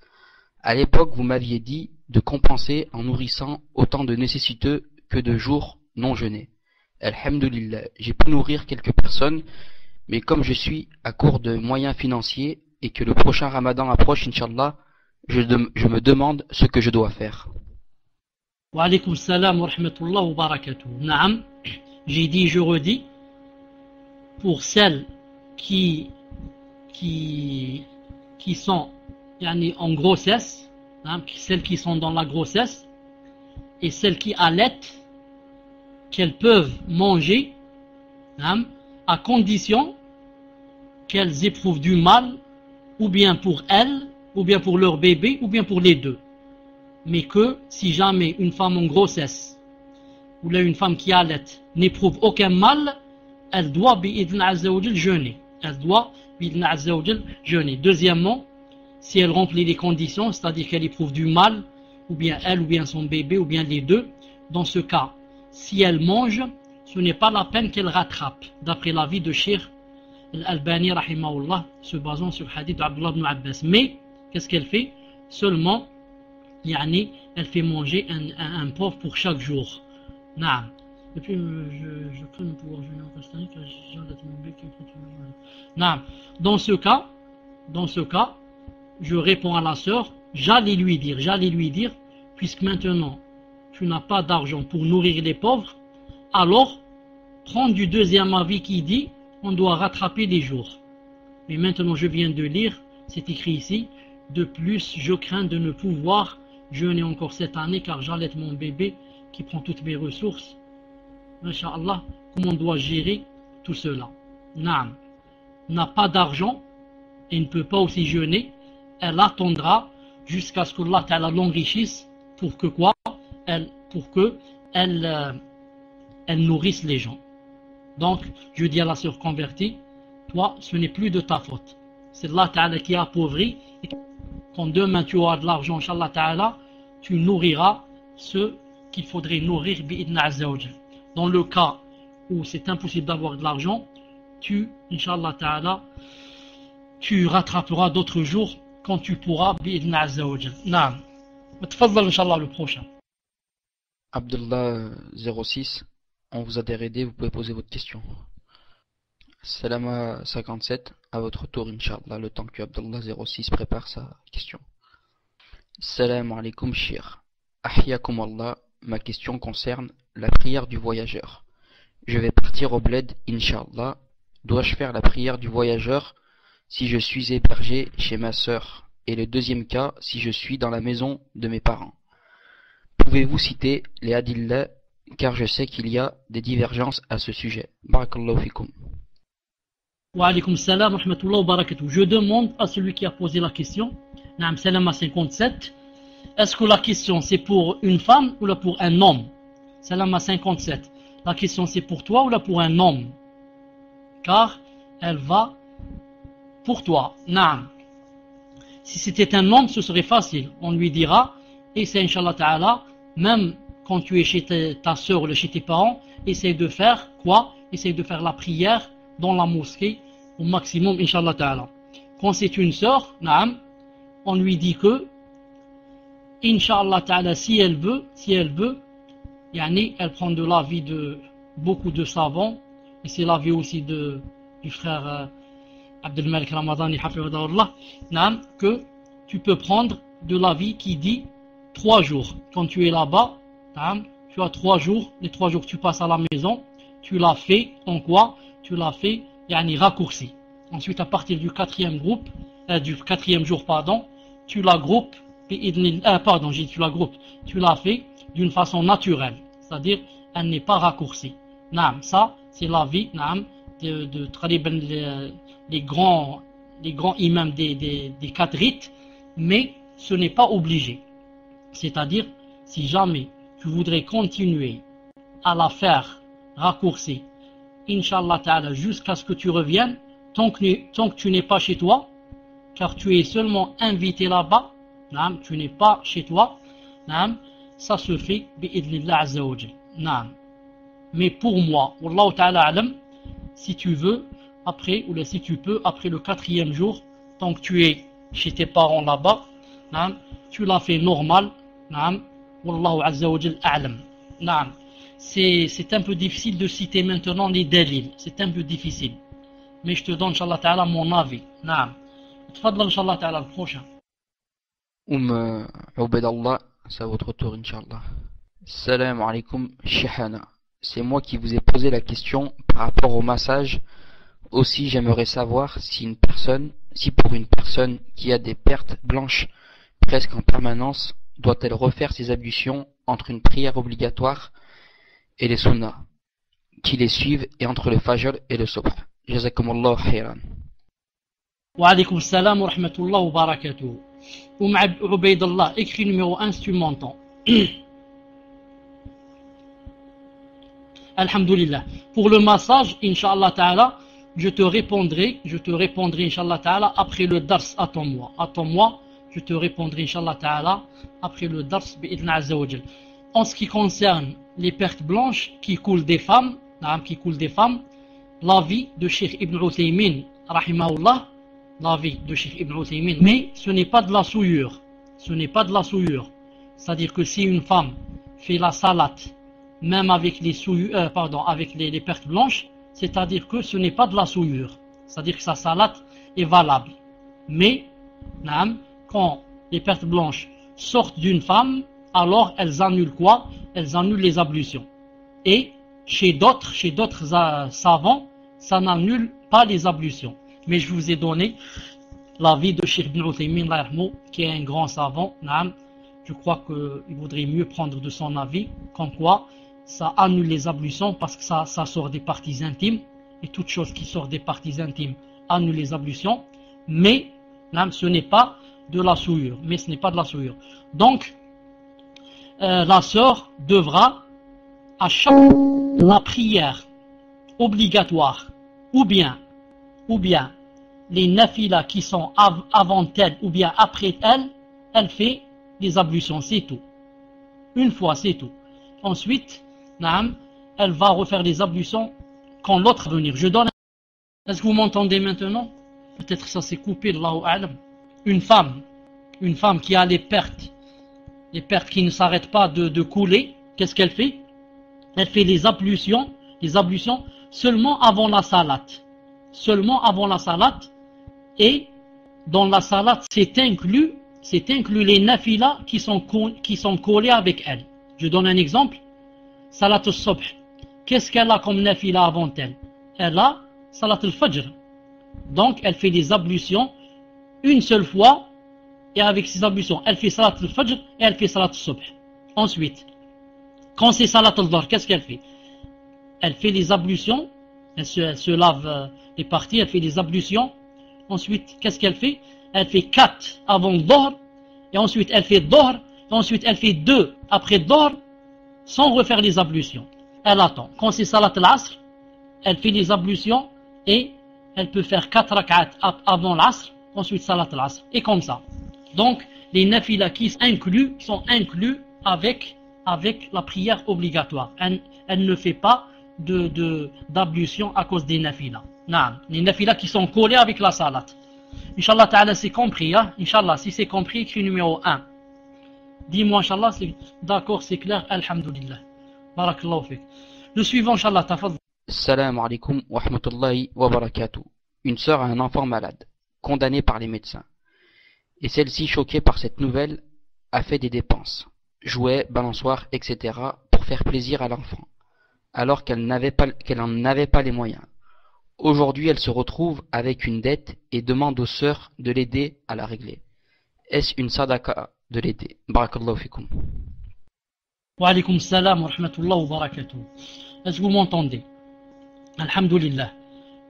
À l'époque, vous m'aviez dit de compenser en nourrissant autant de nécessiteux que de jours non jeûnés. Alhamdulillah, j'ai pu nourrir quelques personnes, mais comme je suis à court de moyens financiers et que le prochain ramadan approche, Inch'Allah, je me demande ce que je dois faire. Wa alaykum salam wa rahmatullah wa barakatuh. Naam, j'ai dit, je redis, pour celles qui sont en grossesse, hein, celles qui sont dans la grossesse et celles qui allaitent, qu'elles peuvent manger, hein, à condition qu'elles éprouvent du mal, ou bien pour elles, ou bien pour leur bébé, ou bien pour les deux. Mais que si jamais une femme en grossesse, ou là une femme qui allaite, n'éprouve aucun mal, elle doit bi'idn azza wa jal jeûner. Elle doit bi'idn azza wa jal jeûner. Deuxièmement, si elle remplit les conditions, c'est-à-dire qu'elle éprouve du mal, ou bien elle, ou bien son bébé, ou bien les deux, dans ce cas, si elle mange, ce n'est pas la peine qu'elle rattrape, d'après l'avis de Cheikh Al-Albani rahimahullah, se basant sur le hadith d'Abdullah ibn Abbas. Mais, qu'est-ce qu'elle fait? Seulement, elle fait manger un pauvre pour chaque jour. Naam. Et puis, je crains de pouvoir jeûner en Costa-Rique, car j'ai hâte mon bébé qui continue. Naam. Dans ce cas, je réponds à la sœur, j'allais lui dire, puisque maintenant, tu n'as pas d'argent pour nourrir les pauvres, alors, prends du deuxième avis qui dit, on doit rattraper les jours. Mais maintenant, je viens de lire, c'est écrit ici, de plus, je crains de ne pouvoir jeûner encore cette année, car j'allaite mon bébé qui prend toutes mes ressources. Inch'Allah, comment on doit gérer tout cela? Naam. N'a pas d'argent et ne peut pas aussi jeûner, elle attendra jusqu'à ce que Allah Ta'ala l'enrichisse pour que quoi? Pour que elle nourrisse les gens. Donc, je dis à la sœur convertie, toi, ce n'est plus de ta faute. C'est Allah Ta'ala qui a appauvri. Et quand demain tu auras de l'argent, Inch'Allah Ta'ala, tu nourriras ceux qu'il faudrait nourrir bi'idna azza wa jal. Dans le cas où c'est impossible d'avoir de l'argent, Inch'Allah Ta'ala, tu rattraperas d'autres jours quand tu pourras bi'idna azza wa jal. Naam. Tfaddal Inch'Allah le prochain. Abdullah 06, on vous a déraidé, vous pouvez poser votre question. Salama 57, à votre tour Inch'Allah, le temps que Abdullah 06 prépare sa question. Salam alaikum shir. Ahyakum Allah, ma question concerne la prière du voyageur. Je vais partir au bled, Inch'Allah. Dois-je faire la prière du voyageur si je suis hébergé chez ma sœur? Et le deuxième cas, si je suis dans la maison de mes parents. Pouvez-vous citer les adillah, car je sais qu'il y a des divergences à ce sujet. Barakallahu fikum. Wa alaykum salam wa rahmatullah wa barakatuh. Je demande à celui qui a posé la question, Naam Salama 57, est-ce que la question c'est pour une femme ou là pour un homme? Salama 57, la question c'est pour toi ou là pour un homme? Car elle va pour toi. Naam. Si c'était un homme, ce serait facile. On lui dira, essaie Inch'Allah Ta'ala, même quand tu es chez ta soeur ou chez tes parents, essaye de faire quoi? Essaye de faire la prière dans la mosquée au maximum, Inch'Allah Ta'ala. Quand c'est une soeur, naam, on lui dit que, Inch'Allah Ta'ala, si elle veut, elle prend de l'avis de beaucoup de savants, et c'est l'avis aussi du frère Abdel Malik Ramadani, naam, que tu peux prendre de l'avis qui dit 3 jours. Quand tu es là-bas, tu as 3 jours, les 3 jours que tu passes à la maison, tu l'as fait en quoi? Tu l'as fait raccourci. Ensuite, à partir du quatrième jour, pardon, tu la groupes, tu la groupes, tu la fais d'une façon naturelle, c'est-à-dire elle n'est pas raccourcie. Naam, ça c'est l'avis de Taliban, les grands imams des 4 rites, mais ce n'est pas obligé. C'est-à-dire, si jamais tu voudrais continuer à la faire raccourcie, Inch'Allah Ta'ala, jusqu'à ce que tu reviennes, tant que tu n'es pas chez toi, car tu es seulement invité là-bas, tu n'es pas chez toi, ça se fait bi'idnillah azza wa jal. Mais pour moi, Wallahu Ta'ala alam, si tu veux, après, ou si tu peux, après le 4e jour, tant que tu es chez tes parents là-bas, tu l'as fait normal, Wallahu azza wa jal a'lam. C'est un peu difficile de citer maintenant les dalils, c'est un peu difficile. Mais je te donne, Inch'Allah Ta'ala, mon avis. Tfadlal, Inch'Allah Ta'ala, le prochain. Ubaidallah, c'est à votre tour, Inch'Allah. Salam alaikum, Shihana. C'est moi qui vous ai posé la question par rapport au massage. Aussi, j'aimerais savoir si pour une personne qui a des pertes blanches presque en permanence, doit-elle refaire ses ablutions entre une prière obligatoire et les sunnahs qui les suivent et entre le fajr et le subh. Jazakumullah khairan. Wa alaykum salam wa rahmatullah wa barakatuh. Ubaidallah, écrit numéro 1 si tu m'entends. Alhamdulillah. Pour le massage, Inch'Allah Ta'ala, je te répondrai, Inch'Allah Ta'ala, après le dars, attends-moi, je te répondrai, Inch'Allah Ta'ala, après le dars, bi'idna azza wa jal. En ce qui concerne les pertes blanches qui coulent des femmes, l'avis de Cheikh Ibn Uthaymin, rahimahullah, mais ce n'est pas de la souillure, c'est-à-dire que si une femme fait la salat, même avec les pertes blanches, c'est-à-dire que ce n'est pas de la souillure, c'est-à-dire que sa salat est valable. Mais, quand les pertes blanches sortent d'une femme, alors elles annulent quoi? Elles annulent les ablutions. Et chez d'autres savants, ça n'annule pas les ablutions. Mais je vous ai donné l'avis de Cheikh Ibn Uthaymin, qui est un grand savant. Je crois qu'il vaudrait mieux prendre de son avis, comme quoi ça annule les ablutions parce que ça sort des parties intimes. Et toute chose qui sort des parties intimes annule les ablutions. Mais ce n'est pas de la souillure. Donc, la sœur devra, à chaque la prière obligatoire, ou bien les nafilas qui sont avant elle, ou bien après elle, elle fait les ablutions, c'est tout. Une fois, c'est tout. Ensuite, elle va refaire les ablutions quand l'autre va venir. Est-ce que vous m'entendez maintenant? Peut-être ça s'est coupé, Allahu a'lam. Une femme qui a les pertes qui ne s'arrêtent pas de couler, qu'est-ce qu'elle fait? Elle fait les ablutions seulement avant la salat. Et dans la salat, c'est inclus les nafilas qui sont collés avec elle. Je donne un exemple. Salat al-subh. Qu'est-ce qu'elle a comme nafila avant elle? Elle a salat al-fajr. Donc elle fait les ablutions une seule fois, et avec ses ablutions, elle fait salat al-fajr et elle fait salat al-subh. Ensuite, quand c'est salat al-dhuhr, qu'est-ce qu'elle fait? Elle fait les ablutions, elle se lave les parties, elle fait les ablutions. Ensuite, qu'est-ce qu'elle fait? Elle fait 4 avant le dhuhr, et ensuite elle fait dhuhr, et ensuite elle fait 2 après dhuhr, sans refaire les ablutions. Elle attend. Quand c'est salat al-asr, elle fait les ablutions, et elle peut faire 4 rak'at avant l'asr, ensuite salat al-asr, et comme ça. Donc, les nafilas qui sont inclus avec la prière obligatoire. Elle ne fait pas d'ablution à cause des nafilas. Les nafilas qui sont collés avec la salat. Inch'Allah Ta'ala, c'est compris. Hein? Inch'Allah, si c'est compris, écrit numéro 1. Dis-moi, Inch'Allah, d'accord, c'est clair, Alhamdulillah. Barakallahu fik. Le suivant, Inch'Allah, tafadhal. Salam alaikum wa rahmatullahi wa barakatuh. Une sœur a un enfant malade, condamné par les médecins. Et celle-ci, choquée par cette nouvelle, a fait des dépenses, jouets, balançoires, etc. pour faire plaisir à l'enfant, alors qu'elle n'en avait pas les moyens. Aujourd'hui, elle se retrouve avec une dette et demande aux sœurs de l'aider à la régler. Est-ce une sadaqa de l'aider? Barakallahu fikum. Wa alaykoum salam wa rahmatullah wa barakatuh. Est-ce que vous m'entendez? Alhamdulillah.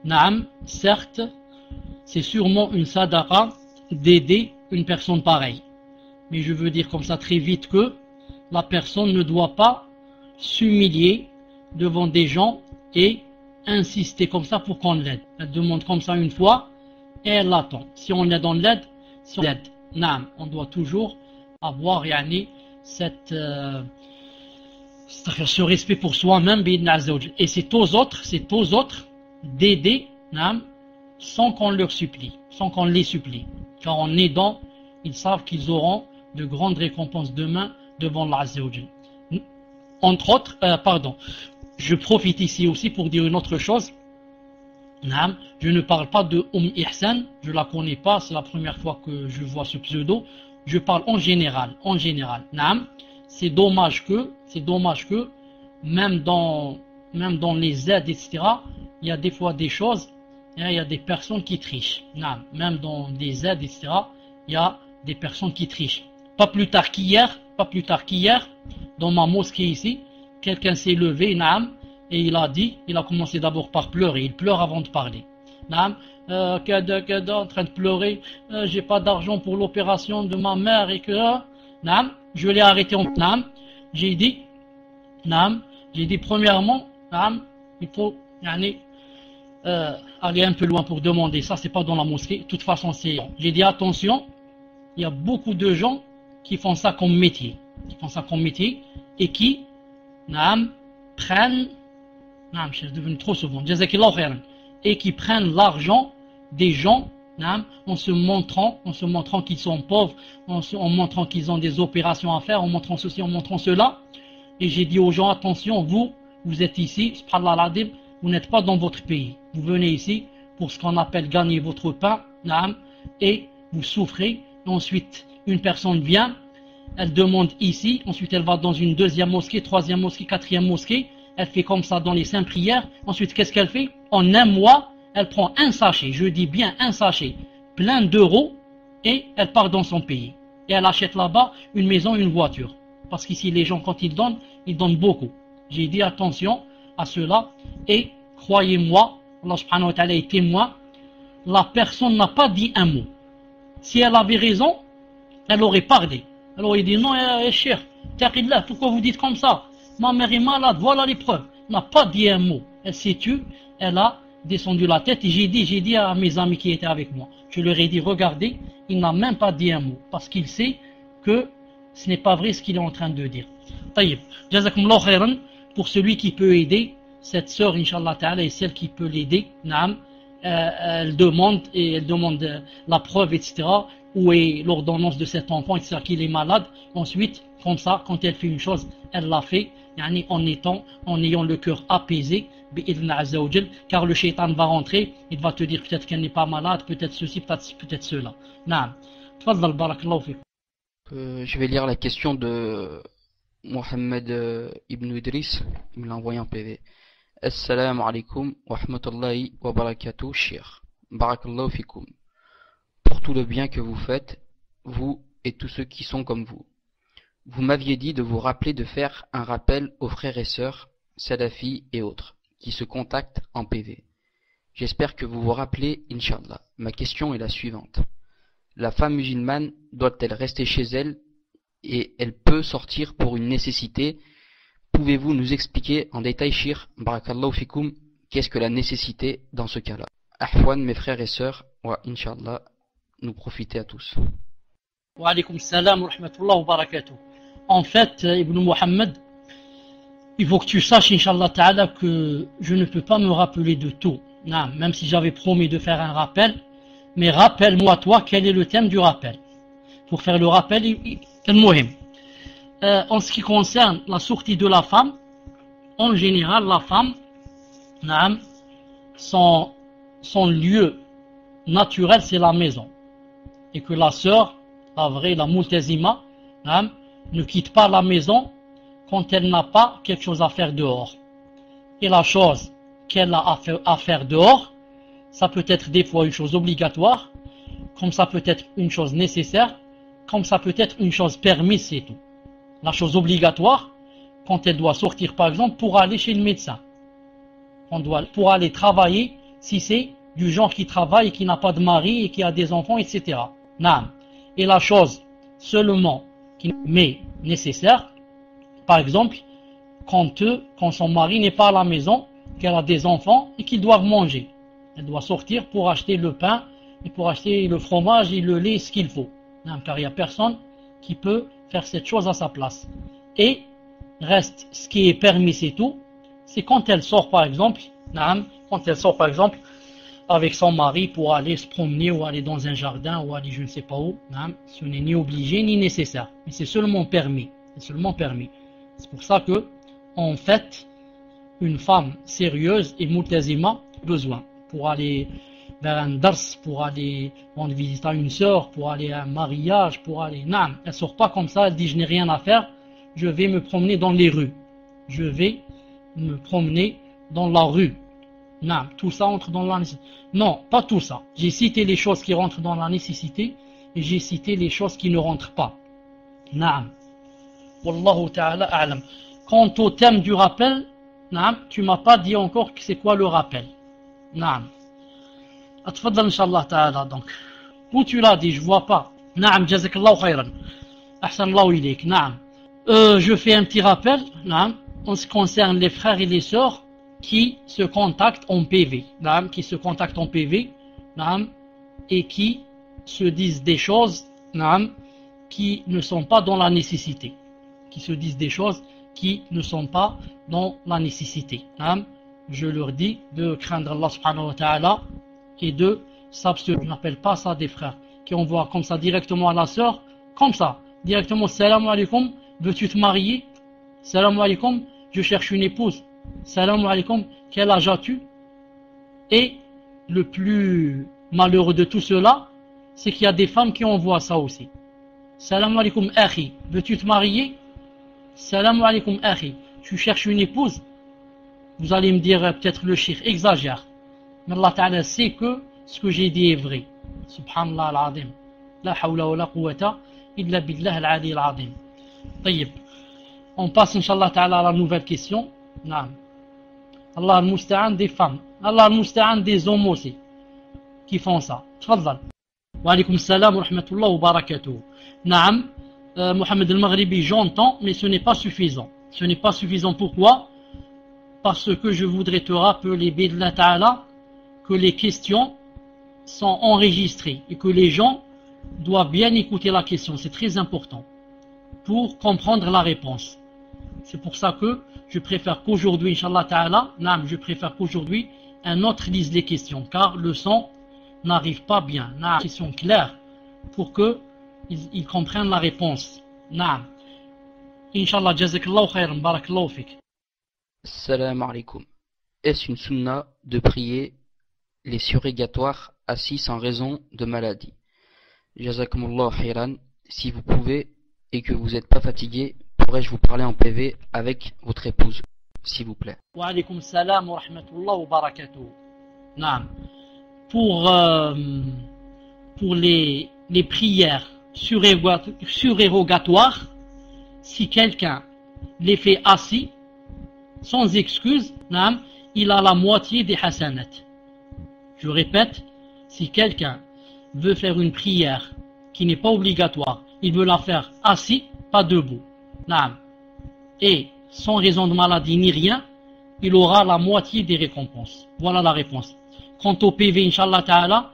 Naam, certes, c'est sûrement une sadaqa d'aider une personne pareille. Mais je veux dire comme ça très vite que la personne ne doit pas s'humilier devant des gens et insister comme ça pour qu'on l'aide. Elle demande comme ça une fois et elle l'attend. Si on l'aide, on l'aide. Si on l'aide, naam, on doit toujours avoir ce respect pour soi-même. Et c'est aux autres d'aider, naam, sans qu'on leur supplie, sans qu'on les supplie. Car en aidant, ils savent qu'ils auront de grandes récompenses demain devant Allah Azza wa Jal. Entre autres, je profite ici aussi pour dire une autre chose. Naam, je ne parle pas de Ihsan, je la connais pas, c'est la première fois que je vois ce pseudo. Je parle en général. Naam, c'est dommage que même dans les aides, etc., il y a des fois des choses, il y a des personnes qui trichent. Naam, même dans des aides, etc., il y a des personnes qui trichent. Pas plus tard qu'hier, dans ma mosquée ici, quelqu'un s'est levé, naam, et il a commencé d'abord par pleurer. Il pleure avant de parler. Naam, Kada, en train de pleurer, j'ai pas d'argent pour l'opération de ma mère et que, naam, je l'ai arrêté en naam. J'ai dit premièrement, naam, il faut aller un peu loin pour demander ça, c'est pas dans la mosquée. De toute façon, j'ai dit attention, il y a beaucoup de gens qui font ça comme métier, et qui prennent, je suis devenu trop souvent, et qui prennent l'argent des gens en se montrant qu'ils sont pauvres, en montrant qu'ils ont des opérations à faire, en montrant ceci, en montrant cela. Et j'ai dit aux gens, attention, vous êtes ici, subhanallah, vous n'êtes pas dans votre pays. Vous venez ici pour ce qu'on appelle gagner votre pain, et vous souffrez. Et ensuite, une personne vient, elle demande ici, ensuite elle va dans une deuxième mosquée, troisième mosquée, quatrième mosquée, elle fait comme ça dans les 5 prières. Ensuite, qu'est-ce qu'elle fait? En un mois, elle prend un sachet, je dis bien un sachet, plein d'euros, et elle part dans son pays. Et elle achète là-bas une maison, une voiture. Parce qu'ici, les gens, quand ils donnent beaucoup. J'ai dit attention à cela, et croyez-moi, Allah subhanahu wa ta'ala est témoin, la personne n'a pas dit un mot. Si elle avait raison, elle aurait parlé. Elle aurait dit non, cher, taqillah, pourquoi vous dites comme ça? Ma mère est malade, voilà les preuves. Elle n'a pas dit un mot. Elle s'est tue, elle a descendu la tête et j'ai dit à mes amis qui étaient avec moi, je leur ai dit, regardez, il n'a même pas dit un mot, parce qu'il sait que ce n'est pas vrai ce qu'il est en train de dire. Taïb, jazakumullah khairan, pour celui qui peut aider, cette sœur, Inch'Allah Ta'ala, est celle qui peut l'aider, naam, elle demande la preuve, etc., où est l'ordonnance de cet enfant, etc., qu'il est malade. Ensuite, comme ça, quand elle fait une chose, elle l'a fait, en ayant le cœur apaisé, car le shaitan va rentrer, il va te dire peut-être qu'elle n'est pas malade, peut-être ceci, peut-être cela. Naam. Tfaddal, barakallahu fik. Je vais lire la question de Mohamed Ibn Idris, il me l'a envoyé en PV. Assalamu alaikum wa rahmatullahi wa barakatuh, shir. Barakallahu fikum. Pour tout le bien que vous faites, vous et tous ceux qui sont comme vous. Vous m'aviez dit de vous rappeler de faire un rappel aux frères et sœurs, salafis et autres, qui se contactent en PV. J'espère que vous vous rappelez, Inch'Allah. Ma question est la suivante. La femme musulmane doit-elle rester chez elle et elle peut sortir pour une nécessité? Pouvez-vous nous expliquer en détail, Shir, barakallahu fikum, qu'est-ce que la nécessité dans ce cas-là? Ahwan, mes frères et sœurs, wa Inch'Allah, nous profiter à tous. Wa alaykum salam wa rahmatullah wa barakatuh. En fait, Ibn Muhammad, il faut que tu saches, Inch'Allah Ta'ala, que je ne peux pas me rappeler de tout. Non, même si j'avais promis de faire un rappel, mais rappelle-moi toi quel est le thème du rappel. Pour faire le rappel, en ce qui concerne la sortie de la femme, en général, la femme, son lieu naturel, c'est la maison. Et que la sœur, la vraie, la multazima, ne quitte pas la maison quand elle n'a pas quelque chose à faire dehors. Et la chose qu'elle a à faire dehors, ça peut être des fois une chose obligatoire, comme ça peut être une chose nécessaire, comme ça peut être une chose permise, c'est tout. La chose obligatoire, quand elle doit sortir par exemple pour aller chez le médecin, pour aller travailler, si c'est du genre qui travaille et qui n'a pas de mari et qui a des enfants, etc. Naam. Et la chose seulement qui est nécessaire, par exemple, quand son mari n'est pas à la maison, qu'elle a des enfants et qu'ils doivent manger. Elle doit sortir pour acheter le pain et pour acheter le fromage et le lait, ce qu'il faut. Naam, car il n'y a personne qui peut faire cette chose à sa place. Et reste ce qui est permis, c'est tout. C'est quand elle sort par exemple, quand elle sort par exemple avec son mari pour aller se promener ou aller dans un jardin ou aller je ne sais pas où, ce n'est ni obligé ni nécessaire, mais c'est seulement permis. C'est seulement permis. C'est pour ça que, en fait, une femme sérieuse et multazima besoin pour aller vers un dars, pour aller rendre visite à une sœur, pour aller à un mariage, pour aller. Elle sort pas comme ça, elle dit je n'ai rien à faire, je vais me promener dans les rues. Je vais me promener dans la rue. Non, tout ça entre dans la nécessité. Non, pas tout ça. J'ai cité les choses qui rentrent dans la nécessité et j'ai cité les choses qui ne rentrent pas. Naam. Wallahu ta'ala a'lam. Quant au thème du rappel, naam, tu m'as pas dit encore que c'est quoi le rappel. Naam. Atfadal inshallah ta'ala donc. Où tu l'as dit, je vois pas. Naam, jazakallahu khayran. Ahsanallahu ilayk. Naam. Je fais un petit rappel, naam, en ce qui concerne les frères et les sœurs qui se contactent en PV, qui se contactent en PV, et qui se disent des choses qui ne sont pas dans la nécessité, qui se disent des choses qui ne sont pas dans la nécessité. Je leur dis de craindre Allah subhanahu wa ta'ala et de s'abstenir. Je n'appelle pas ça des frères qui envoient comme ça directement à la sœur, comme ça, directement, salam alaikum, veux-tu te marier? Salam alaikum, je cherche une épouse. Salam alaikum, quel âge as-tu? Et le plus malheureux de tout cela, c'est qu'il y a des femmes qui envoient ça aussi. Salam alaikum akhi, veux-tu te marier? Salam alaikum akhi, tu cherches une épouse? Vous allez me dire peut-être le chiffre exagère. Mais Allah Ta'ala sait que ce que j'ai dit est vrai. Subhanallah al-azim. La hawla wa la quwwata illa billah al-ali al-azim. Tayyib. On passe inshallah Ta'ala à la nouvelle question. Naam. Allah al-musta'an des femmes. Allah al-musta'an des hommes aussi qui font ça. Tfadal. Wa alaykum salam wa rahmatullah wa barakatuh. Naam. Mohamed al-Maghribi, j'entends, mais ce n'est pas suffisant. Ce n'est pas suffisant. Pourquoi? Parce que je voudrais te rappeler, Bidla Ta'ala, que les questions sont enregistrées et que les gens doivent bien écouter la question. C'est très important pour comprendre la réponse. C'est pour ça que je préfère qu'aujourd'hui, Inch'Allah Ta'ala, je préfère qu'aujourd'hui un autre lise les questions, car le son n'arrive pas bien. Une question claire pour que ils comprennent la réponse. Inch'Allah, jazakallahu khayran, barakallahu fik. Salam alaikum. Est-ce une sunna de prier les surrogatoires assis sans raison de maladie? Jazakumullah khairan. Si vous pouvez et que vous n'êtes pas fatigué, pourrais-je vous parler en PV avec votre épouse, s'il vous plaît? Wa alaykum salam wa rahmatullah wa barakatuh. Naam. Pour les prières surérogatoires, si quelqu'un les fait assis, sans excuse, il a la moitié des hasanat. Je répète, si quelqu'un veut faire une prière qui n'est pas obligatoire, il veut la faire assis, pas debout, et sans raison de maladie ni rien, il aura la moitié des récompenses. Voilà la réponse. Quant au PV, Inch'Allah Ta'ala,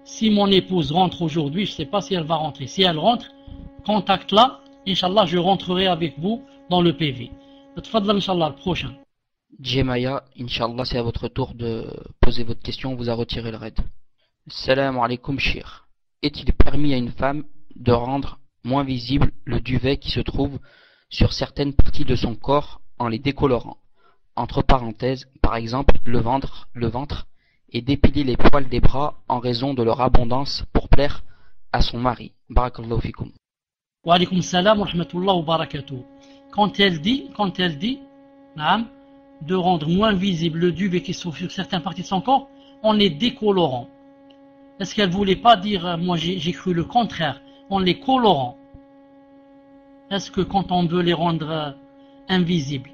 si mon épouse rentre aujourd'hui, je ne sais pas si elle va rentrer. Si elle rentre, contacte-la, Inch'Allah, je rentrerai avec vous dans le PV. Tfadal, Inch'Allah, le prochain. Jemaya, Inch'Allah, c'est à votre tour de poser votre question, on vous a retiré le raid. Salam alaikum shir. Est-il permis à une femme de rendre moins visible le duvet qui se trouve sur certaines parties de son corps en les décolorant? Entre parenthèses, par exemple, le ventre, et d'épiler les poils des bras en raison de leur abondance pour plaire à son mari. Barakallahu fikum. Wa alaykum salam wa rahmatullah wa barakatuh. Quand elle dit, de rendre moins visible le duvet qui se trouve sur certaines parties de son corps, en les décolorant. Est-ce qu'elle voulait pas dire, moi j'ai cru le contraire, en les colorant? Est-ce que quand on veut les rendre invisibles,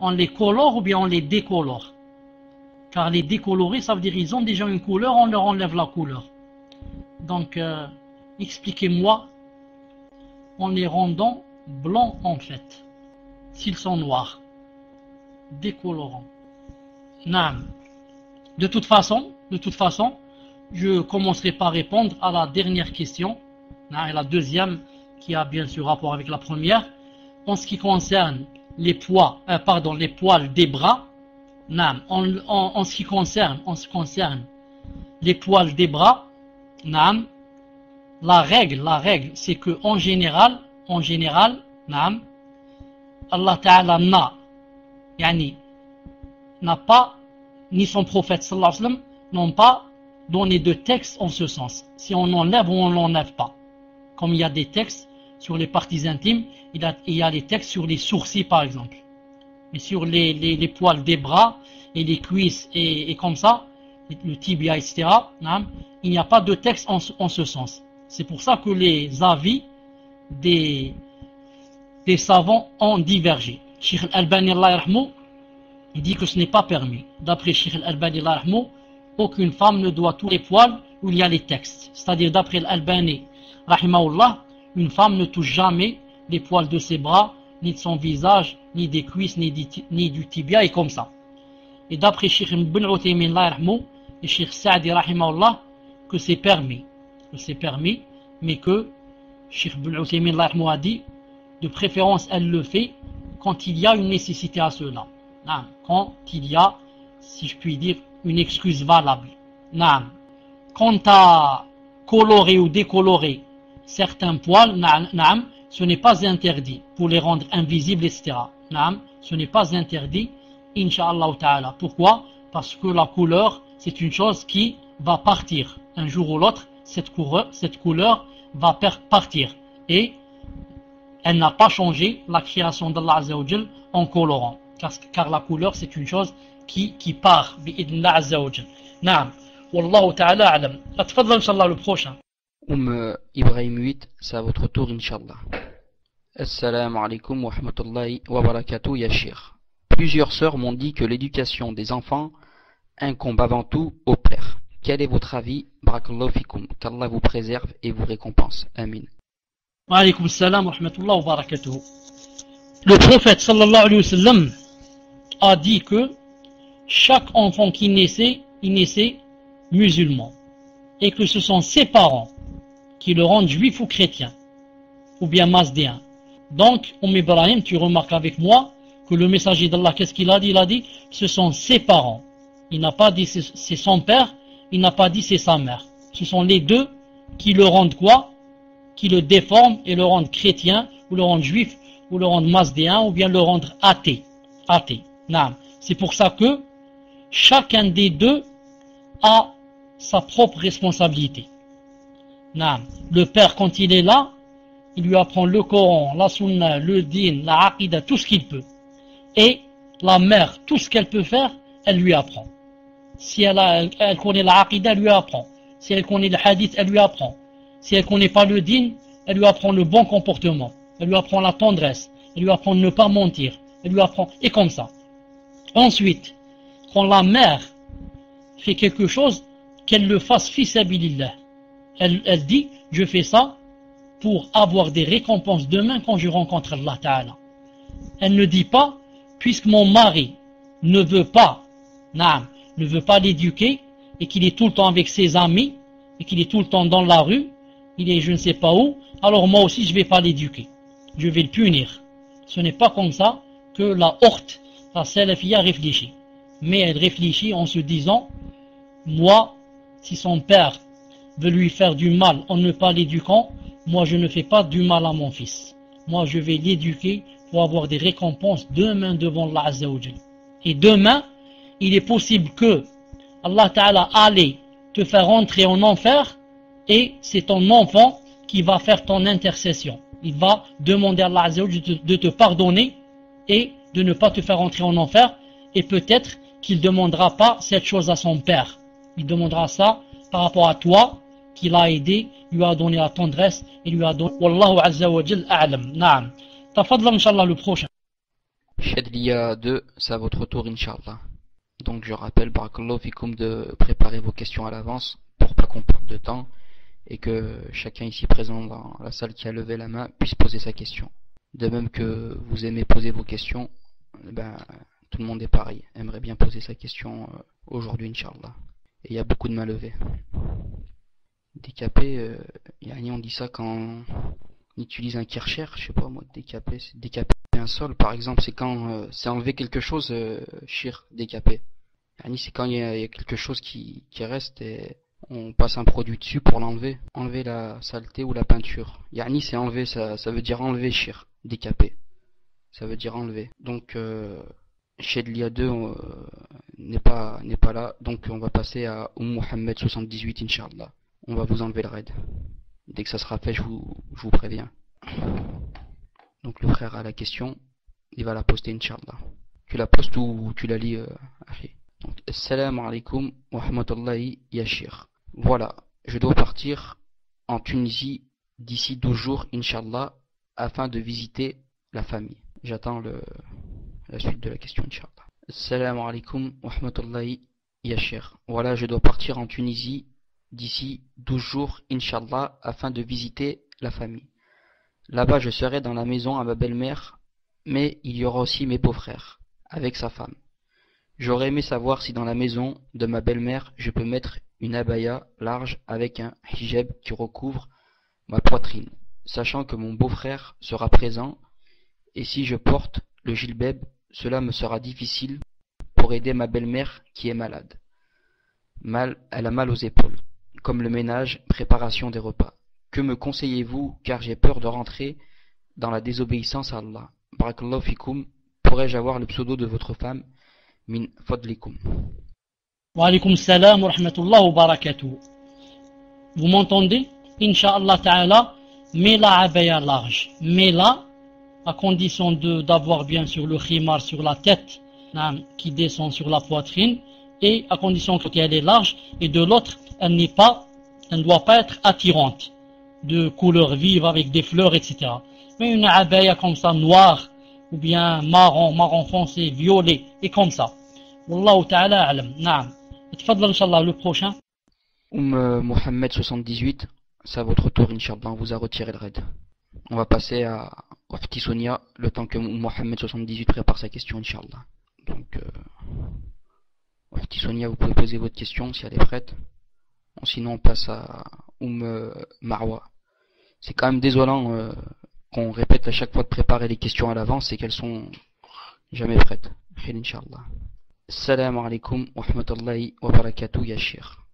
on les colore ou bien on les décolore? Car les décolorer, ça veut dire qu'ils ont déjà une couleur, on leur enlève la couleur. Donc, expliquez-moi, en les rendant blancs en fait, s'ils sont noirs, décolorants. Naam. De toute façon, je commencerai par répondre à la dernière question, et la deuxième, qui a bien sûr rapport avec la première. En ce qui concerne les poils des bras, en ce qui concerne les poils des bras, la règle c'est que en général, Allah Ta'ala n'a pas, ni son prophète sallallahu alayhi wa sallam, n'ont pas donné de texte en ce sens. Si on enlève ou on l'enlève pas. Comme il y a des textes sur les parties intimes, il y a des textes sur les sourcils par exemple. Mais sur les poils des bras et les cuisses et comme ça, le tibia, etc., il n'y a pas de texte en ce sens. C'est pour ça que les avis des savants ont divergé. Cheikh Al-Albani, Allah yarhamou, il dit que ce n'est pas permis. D'après Cheikh Al-Albani, Allah yarhamou, aucune femme ne doit tous les poils où il y a les textes. C'est-à-dire d'après Al-Albani, rahimahullah, une femme ne touche jamais les poils de ses bras, ni de son visage, ni des cuisses, ni du tibia, et comme ça. Et d'après Cheikh Ibn Uthaymin, Allah yarhamou, et Cheikh Saadi, rahimahullah, que c'est permis, mais que Cheikh Ibn Uthaymin, Allah yarhamou, a dit, de préférence, elle le fait quand il y a une nécessité à cela. Quand il y a, si je puis dire, une excuse valable. Quant à colorer ou décolorer certains poils, ce n'est pas interdit pour les rendre invisibles, etc. Ce n'est pas interdit, Inch'Allah Ta'ala. Pourquoi? Parce que la couleur, c'est une chose qui va partir. Un jour ou l'autre, cette couleur va partir. Et elle n'a pas changé la création d'Allah Azza wa Jal en colorant. Car la couleur, c'est une chose qui part. Bi'idnillah Azza wa Jal. Naam. Wallahu ta'ala alam. Atfadal, Inch'Allah, le prochain. Ibrahim 8, c'est à votre tour, Inch'Allah. Assalamu alaikum wa rahmatullahi wa barakatuh, Yashir. Plusieurs sœurs m'ont dit que l'éducation des enfants incombe avant tout au père. Quel est votre avis? Barakallahu fikum. Qu'Allah vous préserve et vous récompense. Amin. Wa alaykum assalam wa rahmatullahi wa barakatuh. Le prophète sallallahu alayhi wa sallam a dit que chaque enfant qui naissait, il naissait musulman. Et que ce sont ses parents qui le rendent juif ou chrétien, ou bien masdéen. Donc, Ibrahim, tu remarques avec moi que le messager d'Allah, qu'est-ce qu'il a dit? Il a dit, ce sont ses parents. Il n'a pas dit c'est son père, il n'a pas dit c'est sa mère. Ce sont les deux qui le rendent quoi? Qui le déforment et le rendent chrétien, ou le rendent juif, ou le rendent masdéen, ou bien le rendre athée. C'est pour ça que chacun des deux a sa propre responsabilité. Le père, quand il est là, il lui apprend le Coran, la Sunna, le Din, la Aqida, tout ce qu'il peut. Et la mère, tout ce qu'elle peut faire, elle lui apprend. Si elle connaît la Aqida, elle lui apprend. Si elle connaît le Hadith, elle lui apprend. Si elle connaît pas le Din, elle lui apprend le bon comportement. Elle lui apprend la tendresse. Elle lui apprend de ne pas mentir. Elle lui apprend, et comme ça. Ensuite, quand la mère fait quelque chose, qu'elle le fasse fi sabilillah. Elle dit, je fais ça pour avoir des récompenses demain quand je rencontre Allah Ta'ala. Elle ne dit pas, puisque mon mari ne veut pas l'éduquer, et qu'il est tout le temps avec ses amis, et qu'il est tout le temps dans la rue, il est je ne sais pas où, alors moi aussi je ne vais pas l'éduquer. Je vais le punir. Ce n'est pas comme ça que la horte, la salafia réfléchit. Mais elle réfléchit en se disant, moi, si son père veut lui faire du mal en ne pas l'éduquant, moi je ne fais pas du mal à mon fils. Moi je vais l'éduquer pour avoir des récompenses demain devant Allah Azza wa Jal. Et demain, il est possible que Allah Ta'ala allait te faire entrer en enfer et c'est ton enfant qui va faire ton intercession. Il va demander à Allah Azza wa Jal de te pardonner et de ne pas te faire entrer en enfer, et peut-être qu'il ne demandera pas cette chose à son père. Il demandera ça par rapport à toi, qui l'a aidé, lui a donné la tendresse et lui a donné. Wallahu Azza wa Jal a'lam. Naam. Tafadlam, Inch'Allah, le prochain. Shadliya 2, c'est à votre tour, Inch'Allah. Donc je rappelle, barakallahu fikoum, de préparer vos questions à l'avance pour pas qu'on perde de temps et que chacun ici présent dans la salle qui a levé la main puisse poser sa question. De même que vous aimez poser vos questions, ben, tout le monde est pareil, aimerait bien poser sa question aujourd'hui, Inch'Allah. Et il y a beaucoup de mains levées. Décaper, on dit ça quand on utilise un kircher, je sais pas moi, décaper, c'est décaper un sol par exemple, c'est quand c'est enlever quelque chose, shir, décaper. C'est quand il y a quelque chose qui reste et on passe un produit dessus pour l'enlever, enlever la saleté ou la peinture. C'est enlever, ça veut dire enlever, shir, décaper. Ça veut dire enlever. Donc chez l'IA 2 n'est pas là, donc on va passer à Mohamed 78, Inch'Allah. On va vous enlever le raid. Dès que ça sera fait, je vous préviens. Donc le frère a la question, il va la poster, Inch'Allah. Tu la postes ou tu la lis, Donc, Assalamu alaikum wa rahmatullahi yashir. Voilà, je dois partir en Tunisie d'ici 12 jours, Inch'Allah, afin de visiter la famille. J'attends la suite de la question, Inch'Allah. Assalamu alaikum wa rahmatullahi yashir. Voilà, je dois partir en Tunisie d'ici 12 jours, Inch'Allah, afin de visiter la famille. Là-bas, je serai dans la maison à ma belle-mère, mais il y aura aussi mes beaux-frères, avec sa femme. J'aurais aimé savoir si dans la maison de ma belle-mère, je peux mettre une abaya large avec un hijab qui recouvre ma poitrine, sachant que mon beau-frère sera présent, et si je porte le jilbab, cela me sera difficile pour aider ma belle-mère qui est malade. Elle a mal aux épaules, comme le ménage, préparation des repas. Que me conseillez-vous, car j'ai peur de rentrer dans la désobéissance à Allah. Barakallahu fikoum, pourrais-je avoir le pseudo de votre femme? Min fadlikum. Wa alaykum salam wa rahmatullah wa barakatuh. Vous m'entendez? Inch'Allah ta'ala, mets la abaya large. Mets-la, à condition d'avoir bien sûr le khimar sur la tête, qui descend sur la poitrine, et à condition qu'elle est large, et de l'autre, elle ne doit pas être attirante, de couleur vive avec des fleurs, etc. Mais une abaya comme ça, noire, ou bien marron foncé, violet, et comme ça. Wallahu ta'ala a'lam. Naam. Tfadl, Inch'Allah, le prochain. Mohamed 78, c'est à votre tour, Inch'Allah, on vous a retiré le raid. On va passer à Orti Sonia, le temps que Mohamed 78 prépare sa question, Inch'Allah. Donc, Orti Sonia, vous pouvez poser votre question si elle est prête. Sinon, on passe à Marwa. C'est quand même désolant qu'on répète à chaque fois de préparer les questions à l'avance et qu'elles sont jamais prêtes. Inch'Allah. Assalamu alaikum wa rahmatullahi wa barakatuh yashir.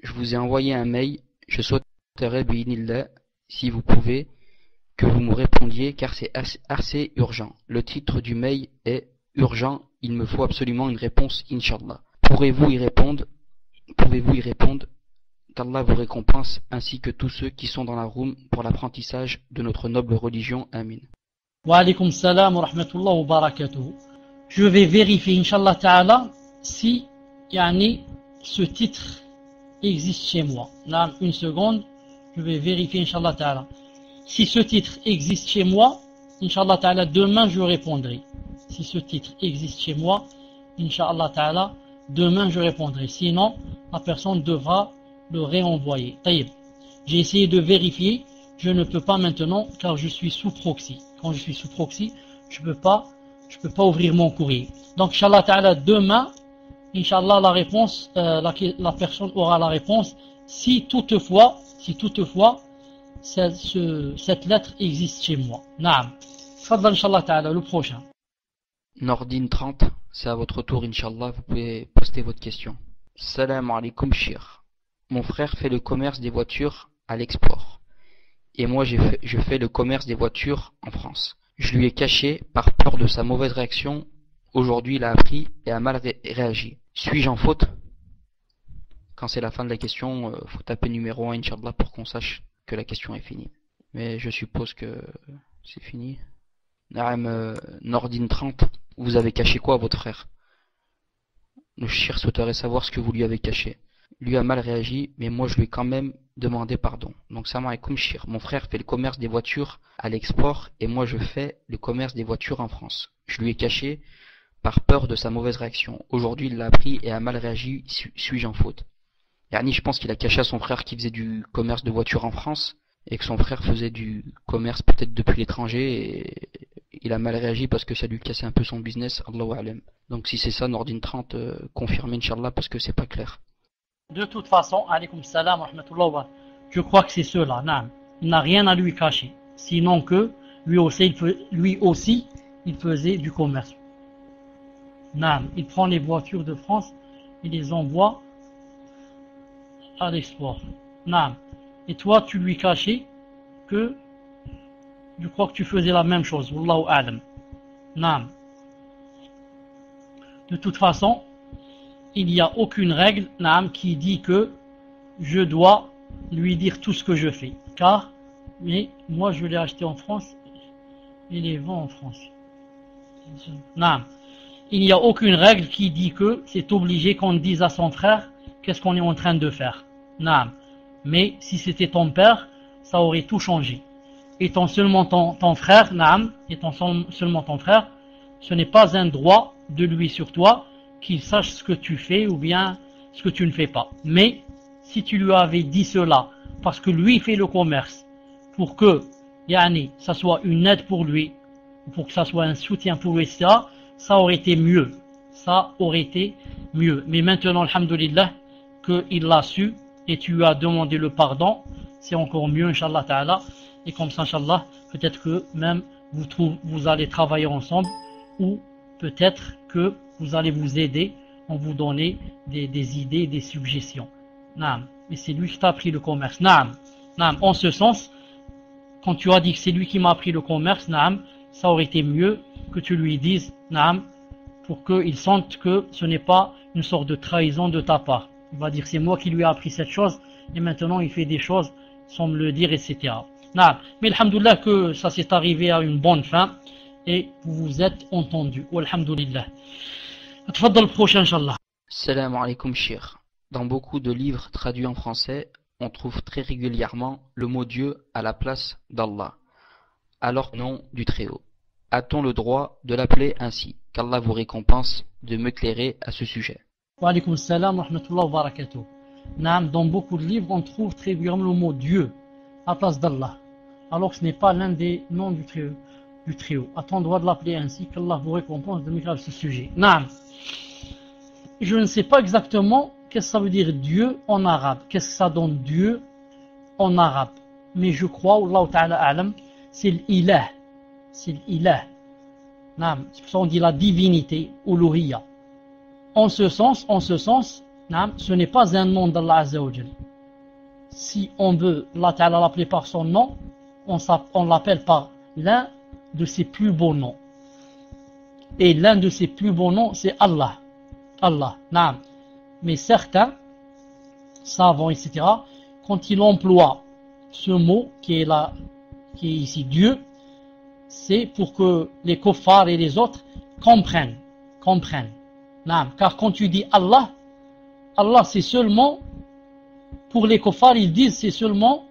Je vous ai envoyé un mail, je souhaiterais bi'inillah, si vous pouvez, que vous me répondiez car c'est assez urgent. Le titre du mail est urgent, il me faut absolument une réponse, Inch'Allah. Pouvez-vous y répondre qu'Allah vous récompense ainsi que tous ceux qui sont dans la room pour l'apprentissage de notre noble religion. Amin. Wa alaykum salam wa rahmatullah wa barakatuh. Je vais vérifier, Inch'Allah ta'ala, si ce titre existe chez moi. Là, une seconde, je vais vérifier, Inch'Allah ta'ala. Si ce titre existe chez moi, Inch'Allah ta'ala, demain je répondrai. Si ce titre existe chez moi, Inch'Allah ta'ala, demain je répondrai. Sinon, la personne devra le réenvoyer. Taïb. J'ai essayé de vérifier, je ne peux pas maintenant car je suis sous proxy. Quand je suis sous proxy, je peux pas ouvrir mon courrier. Donc, Inch'Allah ta'ala, demain, Inch'Allah, la réponse, la personne aura la réponse si toutefois, cette lettre existe chez moi. Naam. Fadal, Inch'Allah ta'ala, le prochain. Nordine 30, c'est à votre tour, Inch'Allah, vous pouvez poster votre question. Salam alaikum, shir. Mon frère fait le commerce des voitures à l'export. Et moi, je fais le commerce des voitures en France. Je lui ai caché par peur de sa mauvaise réaction. Aujourd'hui, il a appris et a mal réagi. Suis-je en faute? Quand c'est la fin de la question, faut taper numéro 1, Inch'Allah, pour qu'on sache que la question est finie. Mais je suppose que c'est fini. Nordine 30, vous avez caché quoi à votre frère? Le shir souhaiterait savoir ce que vous lui avez caché. Lui a mal réagi, mais moi je lui ai quand même demandé pardon. Donc salam alaikum shir. Mon frère fait le commerce des voitures à l'export et moi je fais le commerce des voitures en France. Je lui ai caché par peur de sa mauvaise réaction. Aujourd'hui il l'a appris et a mal réagi, suis-je en faute? Yani je pense qu'il a caché à son frère qu'il faisait du commerce de voitures en France et que son frère faisait du commerce peut-être depuis l'étranger et il a mal réagi parce que ça lui cassait un peu son business, Allahu Alam. Donc si c'est ça, Nordine 30, confirmez Inch'Allah parce que c'est pas clair. De toute façon, alaykoum salam wa rahmatullah wa barakatuh. Je crois que c'est cela, naam. Il n'a rien à lui cacher. Sinon que lui aussi, il faisait du commerce. Naam. Il prend les voitures de France et les envoie à l'export. Naam. Et toi, tu lui cachais que je crois que tu faisais la même chose. Wallahu a'lam. Naam. De toute façon, il n'y a aucune règle, naam, qui dit que je dois lui dire tout ce que je fais. Car, mais moi je l'ai acheté en France et les vends en France. Naam. Il n'y a aucune règle qui dit que c'est obligé qu'on dise à son frère qu'est-ce qu'on est en train de faire. Naam. Mais si c'était ton père, ça aurait tout changé. Étant seulement ton frère, naam, étant seulement ton frère, ce n'est pas un droit de lui sur toi qu'il sache ce que tu fais ou bien ce que tu ne fais pas. Mais si tu lui avais dit cela parce que lui fait le commerce pour que yani, ça soit une aide pour lui, pour que ça soit un soutien pour lui, etc., ça aurait été mieux. Ça aurait été mieux. Mais maintenant, alhamdoulilah, qu'il l'a su et tu lui as demandé le pardon, c'est encore mieux, Inch'Allah Ta'ala. Et comme ça, Inch'Allah, peut-être que même vous allez travailler ensemble ou peut-être que vous allez vous aider en vous donner des idées, des suggestions. Naam. Mais c'est lui qui t'a appris le commerce. Naam. Naam. En ce sens, quand tu as dit que c'est lui qui m'a appris le commerce, naam, ça aurait été mieux que tu lui dises, naam, pour qu'il sente que ce n'est pas une sorte de trahison de ta part. Il va dire c'est moi qui lui ai appris cette chose et maintenant il fait des choses sans me le dire, etc. Naam. Mais alhamdoulilah que ça s'est arrivé à une bonne fin et vous vous êtes entendus. Alhamdoulilah. Tfaddal le prochain, Inch'Allah. Salam alaikum shir. Dans beaucoup de livres traduits en français, on trouve très régulièrement le mot Dieu à la place d'Allah, alors nom du Très-Haut. A-t-on le droit de l'appeler ainsi? Qu'Allah vous récompense de m'éclairer à ce sujet. Wa alaykoum salam wa rahmatullah wa barakatuh. Naam, dans beaucoup de livres, on trouve très régulièrement le mot Dieu à la place d'Allah, alors que ce n'est pas l'un des noms du Très-Haut. A-t-on le droit de l'appeler ainsi? Qu'Allah vous récompense de m'éclairer à ce sujet. Naam. Je ne sais pas exactement qu'est-ce que ça veut dire Dieu en arabe. Qu'est-ce que ça donne Dieu en arabe. Mais je crois, Allah Ta'ala A'lam, c'est l'ilah. C'est l'ilah. C'est pour ça qu'on dit la divinité, uluhiyya. En ce sens, ce n'est pas un nom d'Allah Azza wa Jal. Si on veut Allah Ta'ala l'appeler par son nom, on l'appelle par l'un de ses plus beaux noms. Et l'un de ses plus beaux noms, c'est Allah. Allah. Mais certains savants, etc., quand ils emploient ce mot qui est ici Dieu, c'est pour que les kuffars et les autres comprennent. Car quand tu dis Allah, Allah c'est seulement, pour les kuffars ils disent c'est seulement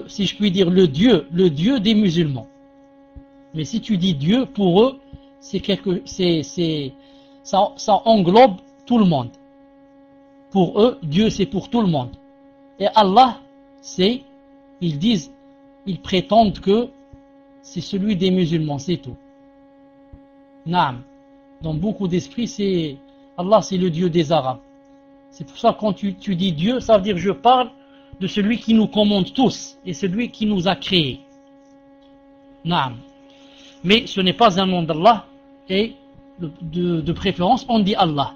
si je puis dire le Dieu des musulmans. Mais si tu dis Dieu, pour eux, ça englobe tout le monde. Pour eux, Dieu c'est pour tout le monde. Et Allah, ils prétendent que c'est celui des musulmans, c'est tout. Naam. Dans beaucoup d'esprits, Allah c'est le Dieu des Arabes. C'est pour ça que quand tu dis Dieu, ça veut dire je parle de celui qui nous commande tous et celui qui nous a créés. Naam. Mais ce n'est pas un nom d'Allah et de préférence on dit Allah.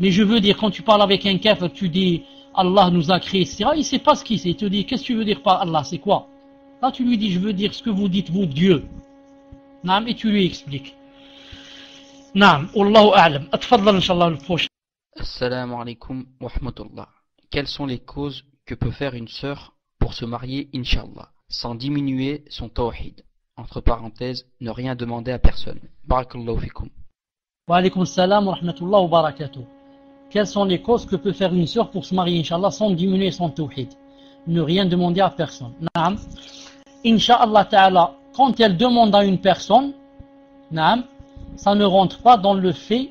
Mais je veux dire, quand tu parles avec un kafir, tu dis Allah nous a créés, etc. Il ne sait pas ce qu'il sait. Il te dit, qu'est-ce que tu veux dire par Allah? C'est quoi? Là, tu lui dis, je veux dire ce que vous dites, vous, Dieu. Naam, et tu lui expliques. Naam, Allahu a'lam. Atfaddal, Inch'Allah, le prochain. Assalamu alaikum wa rahmatullah. Quelles sont les causes que peut faire une sœur pour se marier, Inch'Allah, sans diminuer son tawhid? Entre parenthèses, ne rien demander à personne. Barakallahu fikum. Wa alaykum salam wa rahmatullah wa barakatuh. quelles sont les causes que peut faire une sœur pour se marier, Inch'Allah, sans diminuer son tawhid. Ne rien demander à personne. Naam. Inch'Allah ta'ala, quand elle demande à une personne, naam, ça ne rentre pas dans le fait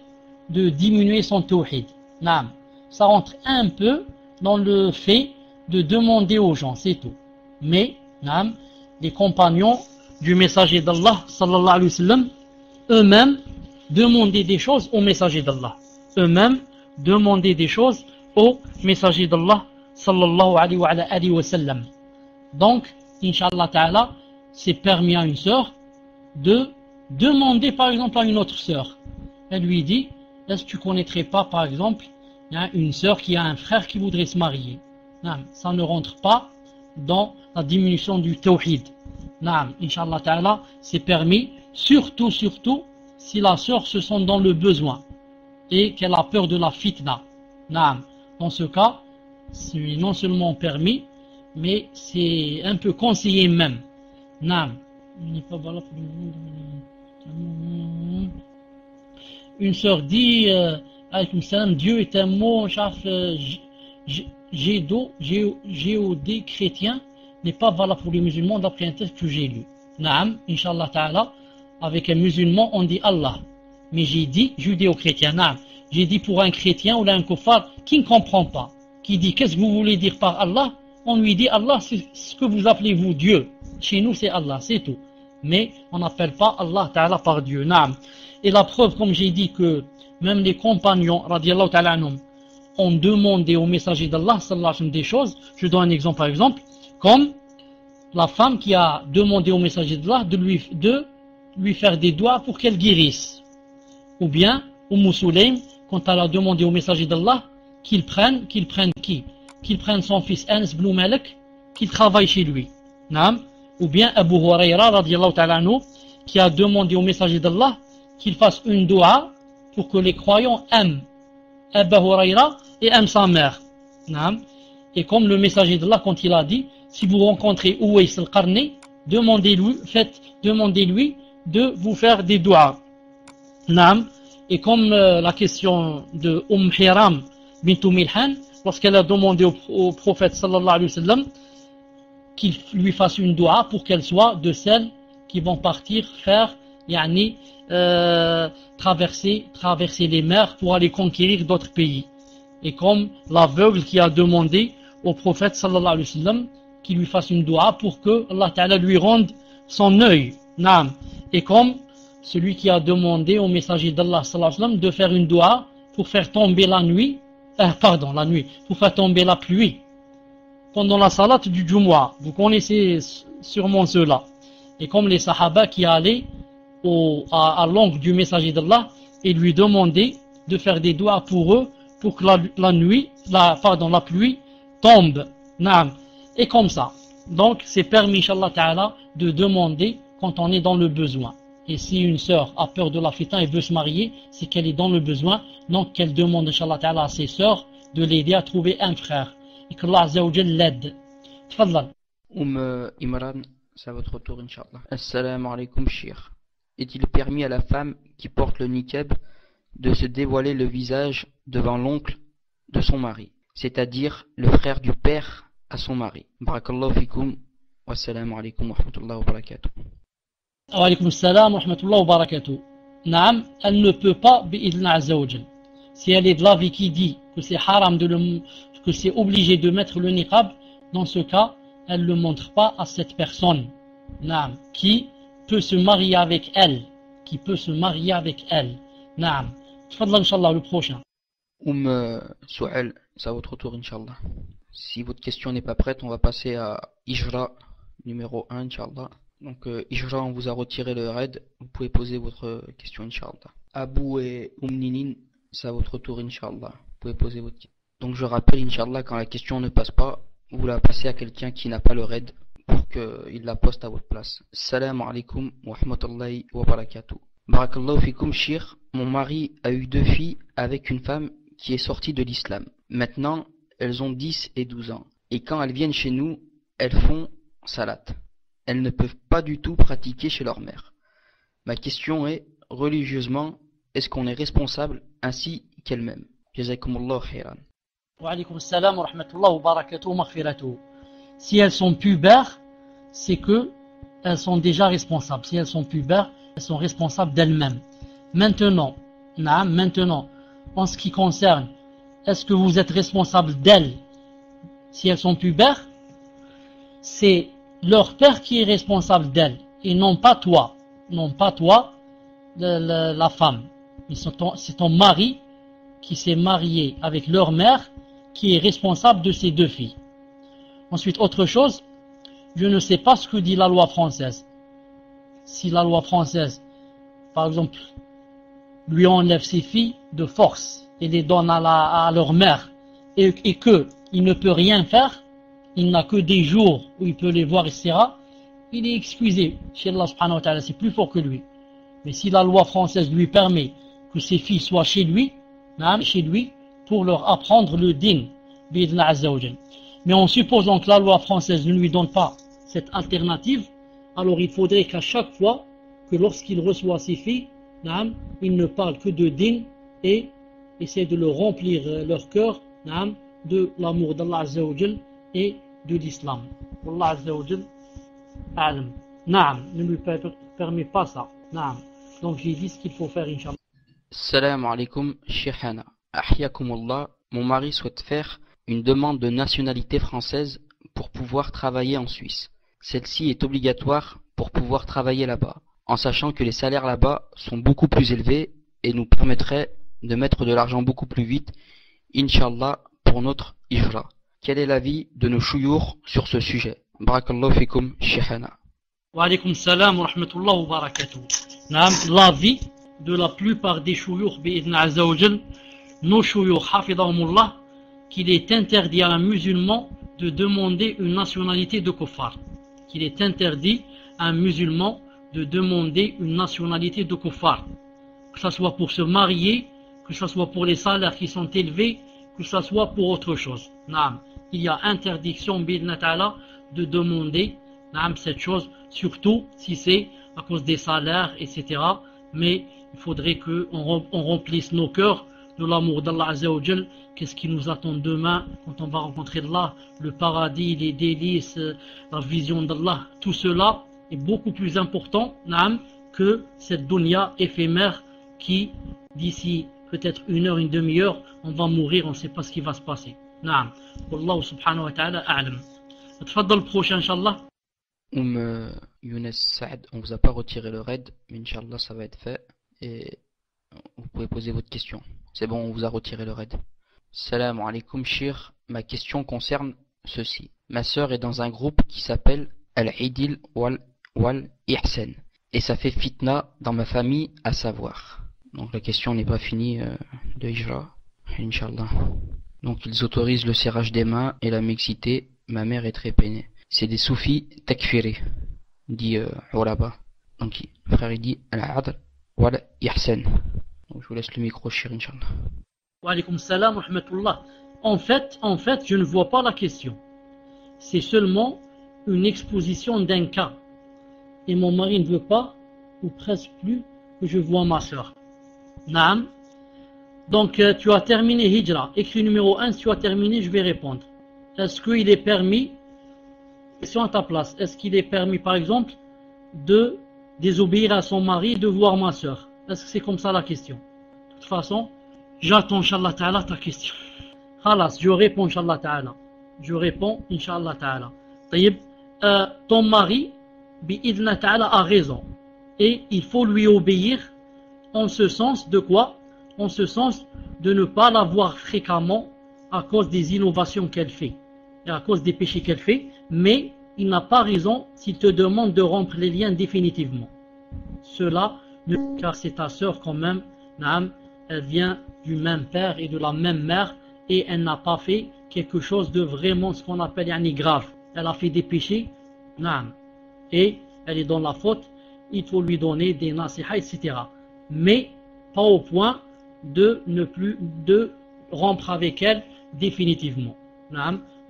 de diminuer son tawhid. Naam. Ça rentre un peu dans le fait de demander aux gens, c'est tout. Mais, naam, les compagnons du messager d'Allah, sallallahu alayhi wa sallam, eux-mêmes demandaient des choses au messager d'Allah. Eux-mêmes demandaient des choses au messager d'Allah, sallallahu alayhi wa sallam. Donc, Inch'Allah ta'ala, c'est permis à une sœur de demander par exemple à une autre sœur. Elle lui dit, est-ce que tu connaîtrais pas par exemple une sœur qui a un frère qui voudrait se marier? Non, ça ne rentre pas dans la diminution du tawhid. Non, Inch'Allah ta'ala, c'est permis, surtout si la sœur se sent dans le besoin et qu'elle a peur de la fitna. Non, dans ce cas, c'est non seulement permis, mais c'est un peu conseillé même. Non, il n'est pas valable pour une sœur dit Dieu est un mot géodé chrétien, n'est pas valable pour les musulmans d'après un texte que j'ai lu. Naam, Inch'Allah ta'ala, avec un musulman on dit Allah, mais j'ai dit judéo-chrétien. Naam, j'ai dit pour un chrétien ou un kuffar qui ne comprend pas, qui dit qu'est-ce que vous voulez dire par Allah, on lui dit Allah c'est ce que vous appelez vous Dieu, chez nous c'est Allah, c'est tout, mais on n'appelle pas Allah ta'ala par Dieu. Naam. Et la preuve, comme j'ai dit, que même les compagnons radiyallahu ta'ala anhum ont demandé au messager d'Allah sallallahu alayhi wa sallam des choses. Je donne un exemple par exemple, comme la femme qui a demandé au messager d'Allah de lui faire des doigts pour qu'elle guérisse, ou bien Sulaym, quand elle a demandé au messager d'Allah qu'il prenne son fils Anas ibn Malik, qu'il travaille chez lui. Naam. Ou bien Abu Huraira radiyallahu ta'ala anhu, qui a demandé au messager d'Allah qu'il fasse une dua pour que les croyants aiment Abu Huraira et aiment sa mère. Naam. Et comme le messager d'Allah, quand il a dit, si vous rencontrez Uwais al-Qarni, demandez-lui de vous faire des doigts. Naam. Et comme la question de Hiram bint Milhan, lorsqu'elle a demandé au prophète sallallahu alayhi wa sallam qu'il lui fasse une dua pour qu'elle soit de celles qui vont partir faire traverser les mers pour aller conquérir d'autres pays. Et comme l'aveugle qui a demandé au prophète sallallahu alayhi wa sallam qu'il lui fasse une dua pour que Allah ta'ala lui rende son œil. Naam. Et comme celui qui a demandé au messager d'Allah sallallahu alayhi wa sallam de faire une dua pour faire tomber pour faire tomber la pluie pendant la salat du Jumu'ah. Vous connaissez sûrement cela. Et comme les sahaba qui allaient à l'oncle du messager d'Allah et lui demandaient de faire des doigts pour eux pour que la pluie tombe. Naam. Et comme ça. Donc c'est permis, Inch'Allah ta'ala, de demander quand on est dans le besoin. Et si une sœur a peur de la fitna et veut se marier, c'est qu'elle est dans le besoin, donc qu'elle demande, Inch'Allah ta'ala, à ses sœurs de l'aider à trouver un frère. Et que Allah Azza wa Jal l'aide. Tfadlal. Imran, c'est à votre tour, Inch'Allah. Assalamu alaikum, shir. Est-il permis à la femme qui porte le niqab de se dévoiler le visage devant l'oncle de son mari, c'est-à-dire le frère du père à son mari? Barakallahu fikum, wassalamu alaikum wa rahmatullahi wa barakatuh. Wa alaykum assalam wa rahmatullahi wa barakatuh. Naam, elle ne peut pas bi'idna Azza wa Jal. Si elle est de l'avis qui dit que c'est haram que c'est obligé de mettre le niqab, dans ce cas, elle ne le montre pas à cette personne, naam, qui peut se marier avec elle, naam. Tfadlal, Inch'Allah, le prochain. Sou'al, c'est à votre tour, Inch'Allah. Si votre question n'est pas prête, on va passer à Ijra, numéro 1, Inch'Allah. Donc, Ijra, on vous a retiré le raid, vous pouvez poser votre question, Inch'Allah. Abou et Ninin, c'est à votre tour, Inch'Allah. Vous pouvez poser votre question. Donc je rappelle, Inch'Allah, quand la question ne passe pas, vous la passez à quelqu'un qui n'a pas le raid pour qu'il la poste à votre place. Salam alaikum wa rahmatullahi wa barakatuh. Barakallahu fikum, shir. Mon mari a eu 2 filles avec une femme qui est sortie de l'islam. Maintenant, elles ont 10 et 12 ans. Et quand elles viennent chez nous, elles font salat. Elles ne peuvent pas du tout pratiquer chez leur mère. Ma question est, religieusement, est-ce qu'on est responsable ainsi qu'elles-mêmes? Jazakumullah khairan. Wa alaykum assalam wa rahmatullahi wa barakatuh wa maghfiratuh. Si elles sont pubères, c'est que elles sont déjà responsables. Si elles sont pubères, elles sont responsables d'elles-mêmes. Maintenant, en ce qui concerne, est-ce que vous êtes responsable d'elles si elles sont pubères? C'est leur père qui est responsable d'elles et non pas toi. Non pas toi, la femme. C'est ton mari qui s'est marié avec leur mère qui est responsable de ces deux filles. Ensuite, autre chose, je ne sais pas ce que dit la loi française. Si la loi française, par exemple, lui enlève ses filles de force et les donne à leur mère et qu'il ne peut rien faire, il n'a que des jours où il peut les voir, etc., il est excusé chez Allah subhanahu wa ta'ala, c'est plus fort que lui. Mais si la loi française lui permet que ses filles soient chez lui pour leur apprendre le din, bi'idhna azza wa jal. Mais en supposant que la loi française ne lui donne pas cette alternative, alors il faudrait qu'à chaque fois que lorsqu'il reçoit ses filles, il ne parle que de din et essaie de leur remplir leur cœur de l'amour d'Allah azza wa jal et de l'islam. Allah azza wa jal a'lam. Ne lui permet pas ça. Donc j'ai dit ce qu'il faut faire, Inch'Allah. Salam alaikum, Sheikhana. Ahyakumullah, mon mari souhaite faire une demande de nationalité française pour pouvoir travailler en Suisse. Celle-ci est obligatoire pour pouvoir travailler là-bas, en sachant que les salaires là-bas sont beaucoup plus élevés et nous permettraient de mettre de l'argent beaucoup plus vite, Inch'Allah, pour notre hijra. Quel est l'avis de nos chouyours sur ce sujet? Barakallahu fikum, Sheikhana. Wa alaykum salam wa rahmatullahi wa barakatuh. L'avis de la plupart des chouyours, bi'idhna azza wa jal, nos chouyours, hafidahumullah, qu'il est interdit à un musulman de demander une nationalité de kuffar. Qu'il est interdit à un musulman de demander une nationalité de kuffar. Que ce soit pour se marier, que ce soit pour les salaires qui sont élevés, que ce soit pour autre chose. Il y a interdiction, bi'idhna ta'ala, de demander cette chose, surtout si c'est à cause des salaires, etc. Mais il faudrait qu'on remplisse nos cœurs de l'amour d'Allah Azza wa Jal. Qu'est-ce qui nous attend demain quand on va rencontrer Allah, le paradis, les délices, la vision d'Allah. Tout cela est beaucoup plus important que cette dunya éphémère qui, d'ici peut-être une heure, une demi-heure, on va mourir, on ne sait pas ce qui va se passer. Wallahu subhanahu wa ta'ala a'lam. Tfaddal le prochain, Inch'Allah. Younes Saad, on vous a pas retiré le raid, mais Inch'Allah ça va être fait et vous pouvez poser votre question. C'est bon, on vous a retiré le raid. Salam alaikum shir, ma question concerne ceci. Ma sœur est dans un groupe qui s'appelle Al-Idil wal Ihsan et ça fait fitna dans ma famille à savoir. Donc la question n'est pas finie de Hijra, Inch'Allah. Donc ils autorisent le serrage des mains et la mixité, ma mère est très peinée. C'est des soufis takfiri, dit Uraba. Donc le frère il dit Al-Adl wal Ihsan. Donc je vous laisse le micro, shir, Inch'Allah. Wa alaykum salam wa rahmatullah. En fait, je ne vois pas la question. C'est seulement une exposition d'un cas. Et mon mari ne veut pas, ou presque plus, que je vois ma soeur. Naam. Donc tu as terminé Hijra. Écrit numéro 1, si tu as terminé, je vais répondre. Est-ce qu'il est permis, question à ta place, est-ce qu'il est permis par exemple de désobéir à son mari, de voir ma soeur? Est-ce que c'est comme ça la question? De toute façon, j'attends, Inch'Allah Ta'ala, ta question. Khalas, je réponds, Inch'Allah Ta'ala. Je réponds, Inch'Allah Ta'ala. Taïb, ton mari, bi'idhna Ta'ala, a raison. Et il faut lui obéir en ce sens de quoi? En ce sens de ne pas la voir fréquemment à cause des innovations qu'elle fait. Et à cause des péchés qu'elle fait. Mais il n'a pas raison s'il te demande de rompre les liens définitivement. Cela, car c'est ta sœur quand même, elle vient du même père et de la même mère et elle n'a pas fait quelque chose de vraiment ce qu'on appelle grave. Elle a fait des péchés, et elle est dans la faute, il faut lui donner des nasiha, etc. Mais pas au point de ne plus de rompre avec elle définitivement.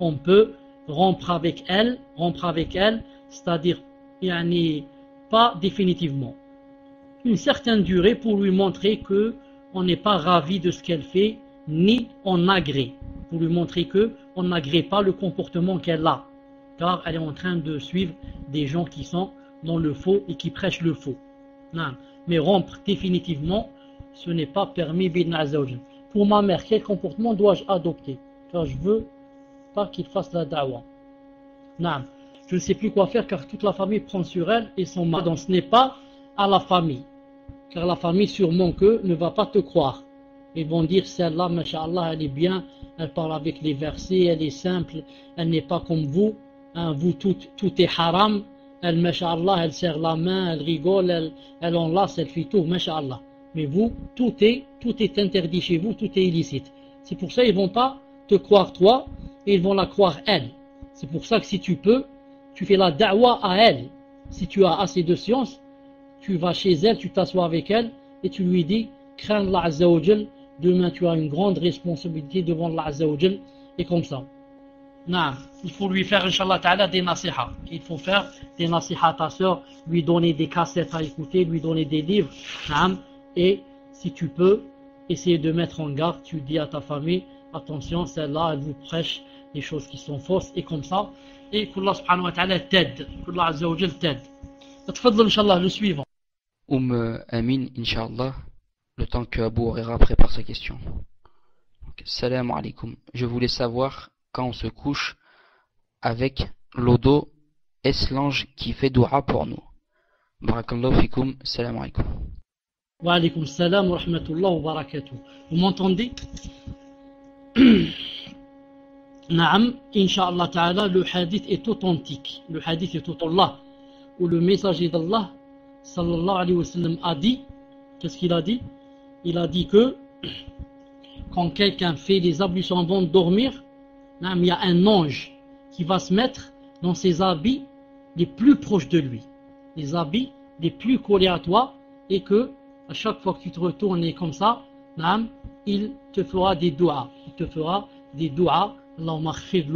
On peut rompre avec elle, c'est-à-dire pas définitivement. Une certaine durée pour lui montrer que on n'est pas ravi de ce qu'elle fait ni en agrès, pour lui montrer que on n'agrée pas le comportement qu'elle a, car elle est en train de suivre des gens qui sont dans le faux et qui prêchent le faux. Non. Mais rompre définitivement, ce n'est pas permis. Pour ma mère, quel comportement dois-je adopter? Car je veux pas qu'il fasse la da'wa. Non. Je ne sais plus quoi faire car toute la famille prend sur elle et son mari. Donc ce n'est pas à la famille. Car la famille sûrement que ne va pas te croire. Ils vont dire celle-là, masha'Allah, elle est bien, elle parle avec les versets, elle est simple, elle n'est pas comme vous. Hein, vous tout est haram. Elle, masha'Allah, elle serre la main, elle rigole, elle enlace, elle fait tout, masha'Allah. Mais vous, tout est interdit chez vous, tout est illicite. C'est pour ça qu'ils ne vont pas te croire toi, et ils vont la croire elle. C'est pour ça que si tu peux, tu fais la da'wa à elle. Si tu as assez de science, tu vas chez elle, tu t'assois avec elle, et tu lui dis, crains Allah Azza wa Jal, demain tu as une grande responsabilité devant Allah Azza wa Jal, et comme ça. Non, il faut lui faire, Inch'Allah Ta'ala, des nasiha. Il faut faire des nasiha à ta soeur, lui donner des cassettes à écouter, lui donner des livres. Non, et si tu peux, essayer de mettre en garde, tu dis à ta famille, attention, celle-là, elle vous prêche des choses qui sont fausses, et comme ça, et qu'Allah subhanahu wa ta'ala t'aide, qu'Allah Azza wa Jal t'aide. Tafadhal, Inch'Allah, le suivant. Amin, Inch'Allah, le temps que Abu Huraira prépare sa question. Salam alaikum. Je voulais savoir, quand on se couche avec l'odo, est-ce l'ange qui fait dua pour nous? Barakallahu fikum, salam alaikum. Wa alaikum salam wa rahmatullah wa barakatuh. Vous m'entendez? Naam, Inch'Allah Ta'ala, le hadith est authentique. Le hadith est authentique, où le messager d'Allah, sallallahu alayhi wa sallam, a dit, qu'est-ce qu'il a dit? Il a dit que, quand quelqu'un fait les ablutions avant de dormir, il y a un ange qui va se mettre dans ses habits les plus proches de lui, les habits les plus collés à toi, et que à chaque fois que tu te retournes et comme ça, il te fera des doigts, Allahumma khfir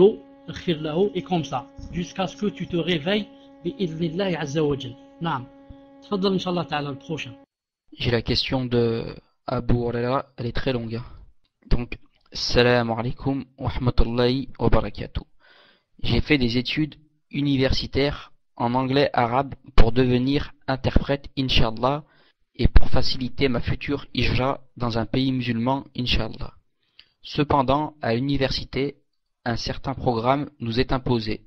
lahu, et comme ça, jusqu'à ce que tu te réveilles, bi'idhnillahi azza wa jal. Naam. Tfaddal Inch'Allah Ta'ala, le prochain. J'ai la question de Abu Huraira, elle est très longue. Donc, salam alaikum wa rahmatullahi wa barakatuh. J'ai fait des études universitaires en anglais arabe pour devenir interprète, Inch'Allah, et pour faciliter ma future hijra dans un pays musulman, Inch'Allah. Cependant, à l'université, un certain programme nous est imposé,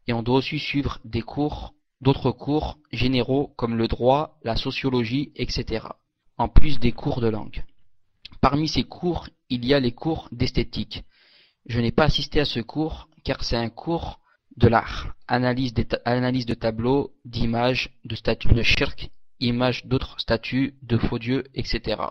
et on doit aussi suivre d'autres cours généraux comme le droit, la sociologie, etc., en plus des cours de langue. Parmi ces cours, il y a les cours d'esthétique. Je n'ai pas assisté à ce cours car c'est un cours de l'art, analyse de tableaux, d'images, de statues de shirk, images d'autres statues, de faux dieux, etc.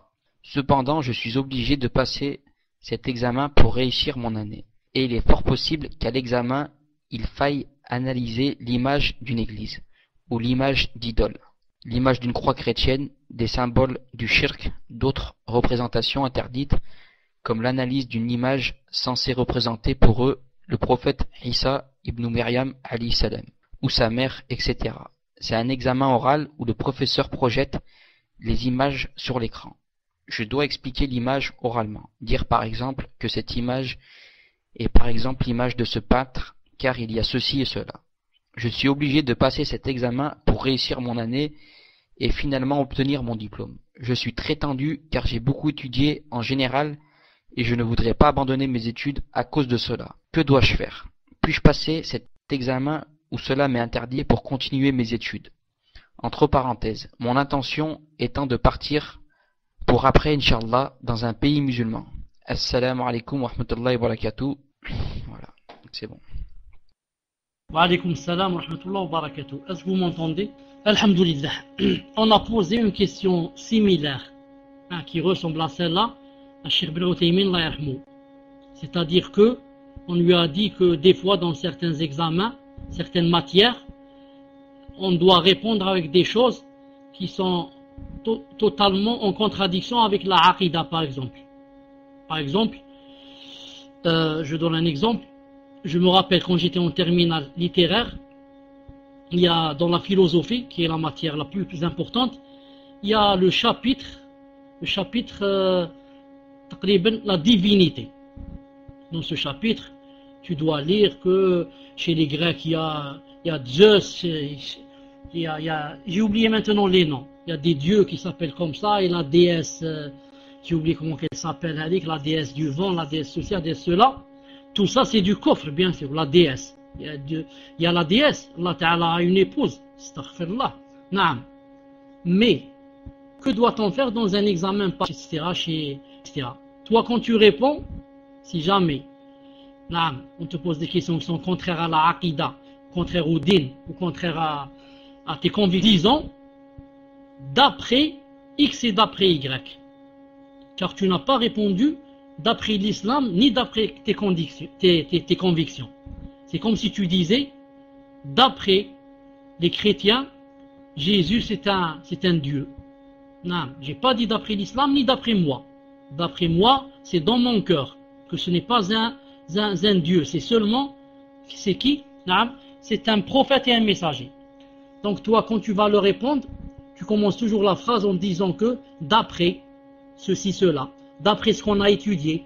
Cependant, je suis obligé de passer cet examen pour réussir mon année. Et il est fort possible qu'à l'examen, il faille analyser l'image d'une église, ou l'image d'idole, l'image d'une croix chrétienne, des symboles du shirk, d'autres représentations interdites, comme l'analyse d'une image censée représenter pour eux le prophète Isa ibn Maryam alayhi salam, ou sa mère, etc. C'est un examen oral où le professeur projette les images sur l'écran. Je dois expliquer l'image oralement, dire par exemple que cette image est par exemple l'image de ce peintre, car il y a ceci et cela. Je suis obligé de passer cet examen pour réussir mon année et finalement obtenir mon diplôme. Je suis très tendu car j'ai beaucoup étudié en général et je ne voudrais pas abandonner mes études à cause de cela. Que dois-je faire? Puis-je passer cet examen ou cela m'est interdit pour continuer mes études? Entre parenthèses, mon intention étant de partir pour après, Inch'Allah, dans un pays musulman. Assalamu alaikum wa rahmatullahi wa barakatuh. Voilà, c'est bon. Wa alaikum salam wa rahmatullahi wa barakatuh. Est-ce que vous m'entendez? Alhamdulillah. On a posé une question similaire, qui ressemble à celle-là, à Cheikh Ibn Uthaymin, Allah yarhamou. C'est-à-dire que, on lui a dit que des fois, dans certains examens, certaines matières, on doit répondre avec des choses qui sont totalement en contradiction avec la aqidah, par exemple. Par exemple, je donne un exemple. Je me rappelle quand j'étais en terminale littéraire, il y a dans la philosophie, qui est la matière la plus importante, il y a le chapitre la divinité. Dans ce chapitre, tu dois lire que chez les Grecs, il y a Zeus, j'ai oublié maintenant les noms. Il y a des dieux qui s'appellent comme ça, et la déesse, j'ai oublié comment elle s'appelle, la déesse du vent, la déesse ceci, la déesse cela. Tout ça, c'est du coffre, bien sûr, la déesse. Il y a la déesse, Allah Ta'ala a une épouse, astaghfirullah. Naam. Mais, que doit-on faire dans un examen, etc. Toi, quand tu réponds, si jamais, naam, on te pose des questions qui sont contraires à la aqidah, contraires au din, ou contraires à tes convictions, d'après X et d'après Y. Car tu n'as pas répondu d'après l'islam, ni d'après tes convictions. C'est comme si tu disais, d'après les chrétiens, Jésus c'est un Dieu. Non, j'ai pas dit d'après l'islam, ni d'après moi. D'après moi, c'est dans mon cœur, que ce n'est pas un Dieu, c'est seulement, c'est qui? Non, c'est un prophète et un messager. Donc toi, quand tu vas le répondre, tu commences toujours la phrase en disant que, d'après ceci, cela, d'après ce qu'on a étudié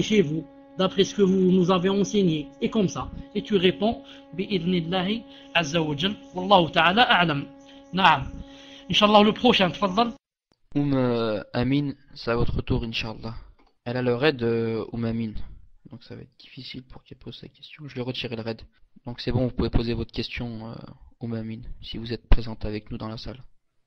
chez vous, d'après ce que vous nous avez enseigné, et comme ça. Et tu réponds, bi'idnillahi azza wa jal, wallahu ta'ala a'lam. Naam. Inch'Allah, le prochain, tfaddal. Amin, c'est à votre tour, Inch'Allah. Elle a le raid, Amin. Donc ça va être difficile pour qu'elle pose sa question. Je lui ai retiré le raid. Donc c'est bon, vous pouvez poser votre question, Amin, si vous êtes présente avec nous dans la salle.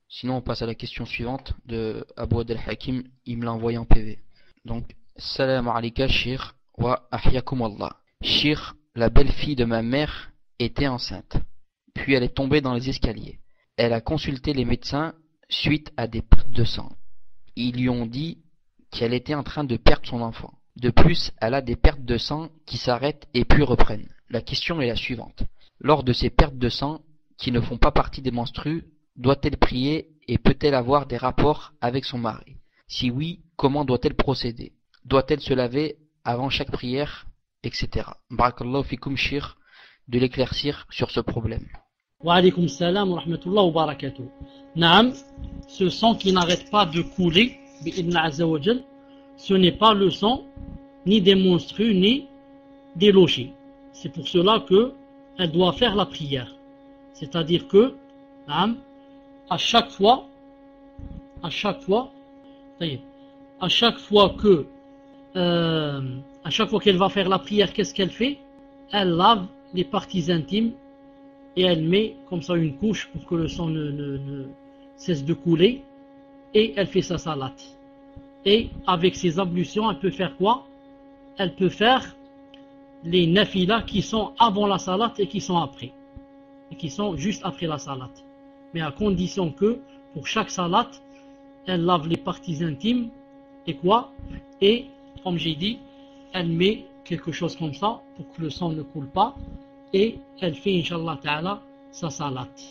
Sinon, on passe à la question suivante de Abu Ad al-Hakim. Il me l'a envoyé en PV. Donc, Salam alaikum, Shir, wa ahyakum Allah. Shir, la belle-fille de ma mère, était enceinte. Puis elle est tombée dans les escaliers. Elle a consulté les médecins suite à des pertes de sang. Ils lui ont dit qu'elle était en train de perdre son enfant. De plus, elle a des pertes de sang qui s'arrêtent et puis reprennent. La question est la suivante. Lors de ces pertes de sang, qui ne font pas partie des menstrues, doit-elle prier et peut-elle avoir des rapports avec son mari? Si oui, comment doit-elle procéder? Doit-elle se laver avant chaque prière, etc. Barakallahu fikum, Shir, de l'éclaircir sur ce problème. Wa alaykum salam wa rahmatullah wa barakatuh. Naam, ce sang qui n'arrête pas de couler, bi'idna azza wa jal, ce n'est pas le sang ni des menstrues ni des lochis. C'est pour cela que elle doit faire la prière. C'est-à-dire que, naam, à chaque fois qu'elle va faire la prière, qu'est-ce qu'elle fait? Elle lave les parties intimes et elle met comme ça une couche pour que le sang ne cesse de couler, et elle fait sa salate. Et avec ses ablutions, elle peut faire quoi? Elle peut faire les nafilas qui sont avant la salate et qui sont après, et qui sont juste après la salate. Mais à condition que, pour chaque salate, elle lave les parties intimes, et quoi? Et, comme j'ai dit, elle met quelque chose comme ça, pour que le sang ne coule pas, et elle fait, Inch'Allah Ta'ala, sa salate.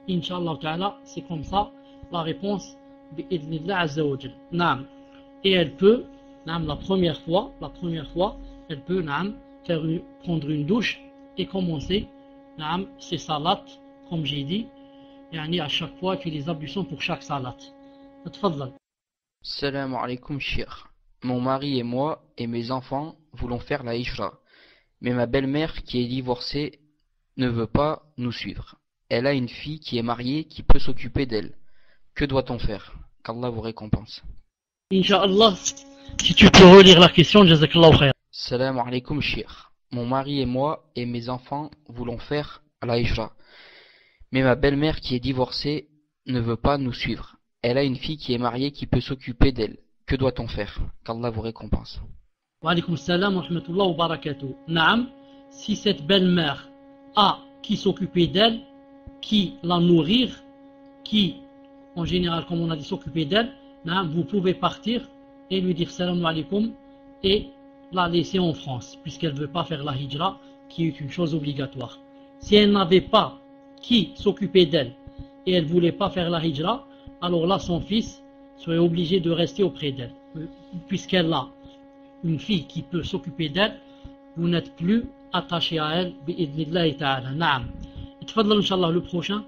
Inch'Allah Ta'ala, c'est comme ça, la réponse, bi'idnillah azza wa jal. Naam. Et elle peut, naam, la première fois, elle peut, naam, prendre une douche, et commencer, naam, ses salates, comme j'ai dit, et à chaque fois, tu les ablutions pour chaque salate. Tfaddal. Salam alaikum, Shir. Mon mari et moi et mes enfants voulons faire la hijra. Mais ma belle-mère qui est divorcée ne veut pas nous suivre. Elle a une fille qui est mariée qui peut s'occuper d'elle. Que doit-on faire? Qu'Allah vous récompense. Inch'Allah, si tu peux relire la question, jazakallahu khair. Salam alaikum, Shir. Mon mari et moi et mes enfants voulons faire la hijra. Mais ma belle-mère qui est divorcée ne veut pas nous suivre. Elle a une fille qui est mariée qui peut s'occuper d'elle. Que doit-on faire? Qu'Allah vous récompense. Wa alaykum salam wa rahmatullah wa barakatuh. Naam, si cette belle-mère a qui s'occuper d'elle, qui la nourrir, qui, en général, comme on a dit, s'occuper d'elle, naam, vous pouvez partir et lui dire salam alaikum et la laisser en France, puisqu'elle ne veut pas faire la hijra, qui est une chose obligatoire. Si elle n'avait pas qui s'occupait d'elle et elle ne voulait pas faire la hijra, alors là, son fils serait obligé de rester auprès d'elle. Puisqu'elle a une fille qui peut s'occuper d'elle, vous n'êtes plus attaché à elle, bi'idnillahi ta'ala. Naam. Tfaddal, Inch'Allah, le prochain.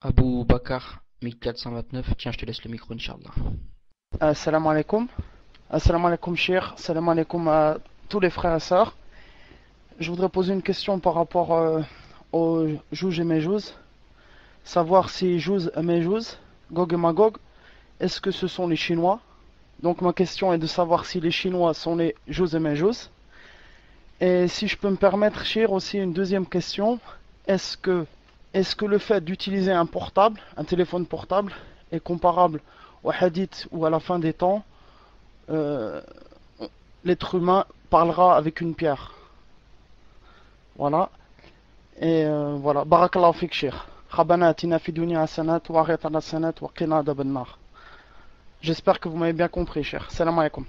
Abu Bakar, 1429. Tiens, je te laisse le micro, Inch'Allah. Assalamu alaikum. Assalamu alaikum cheikh, assalamu alaikum à tous les frères et sœurs. Je voudrais poser une question par rapport aux Jouj et Méjouz. Savoir si Jouj et Méjouz, Gog et Magog, est-ce que ce sont les Chinois? Donc ma question est de savoir si les Chinois sont les Jouj et Méjouz. Et si je peux me permettre, cheikh, aussi une deuxième question. Est-ce que le fait d'utiliser un portable, un téléphone portable, est comparable au hadith où à la fin des temps, l'être humain parlera avec une pierre? Voilà. Et voilà. Barakallahu fik, cheikh. Rabbana atina fi dunya hasanat wa akhiratan hasanat wa qina adhaban nar. J'espère que vous m'avez bien compris, cheikh. Salam alaikum.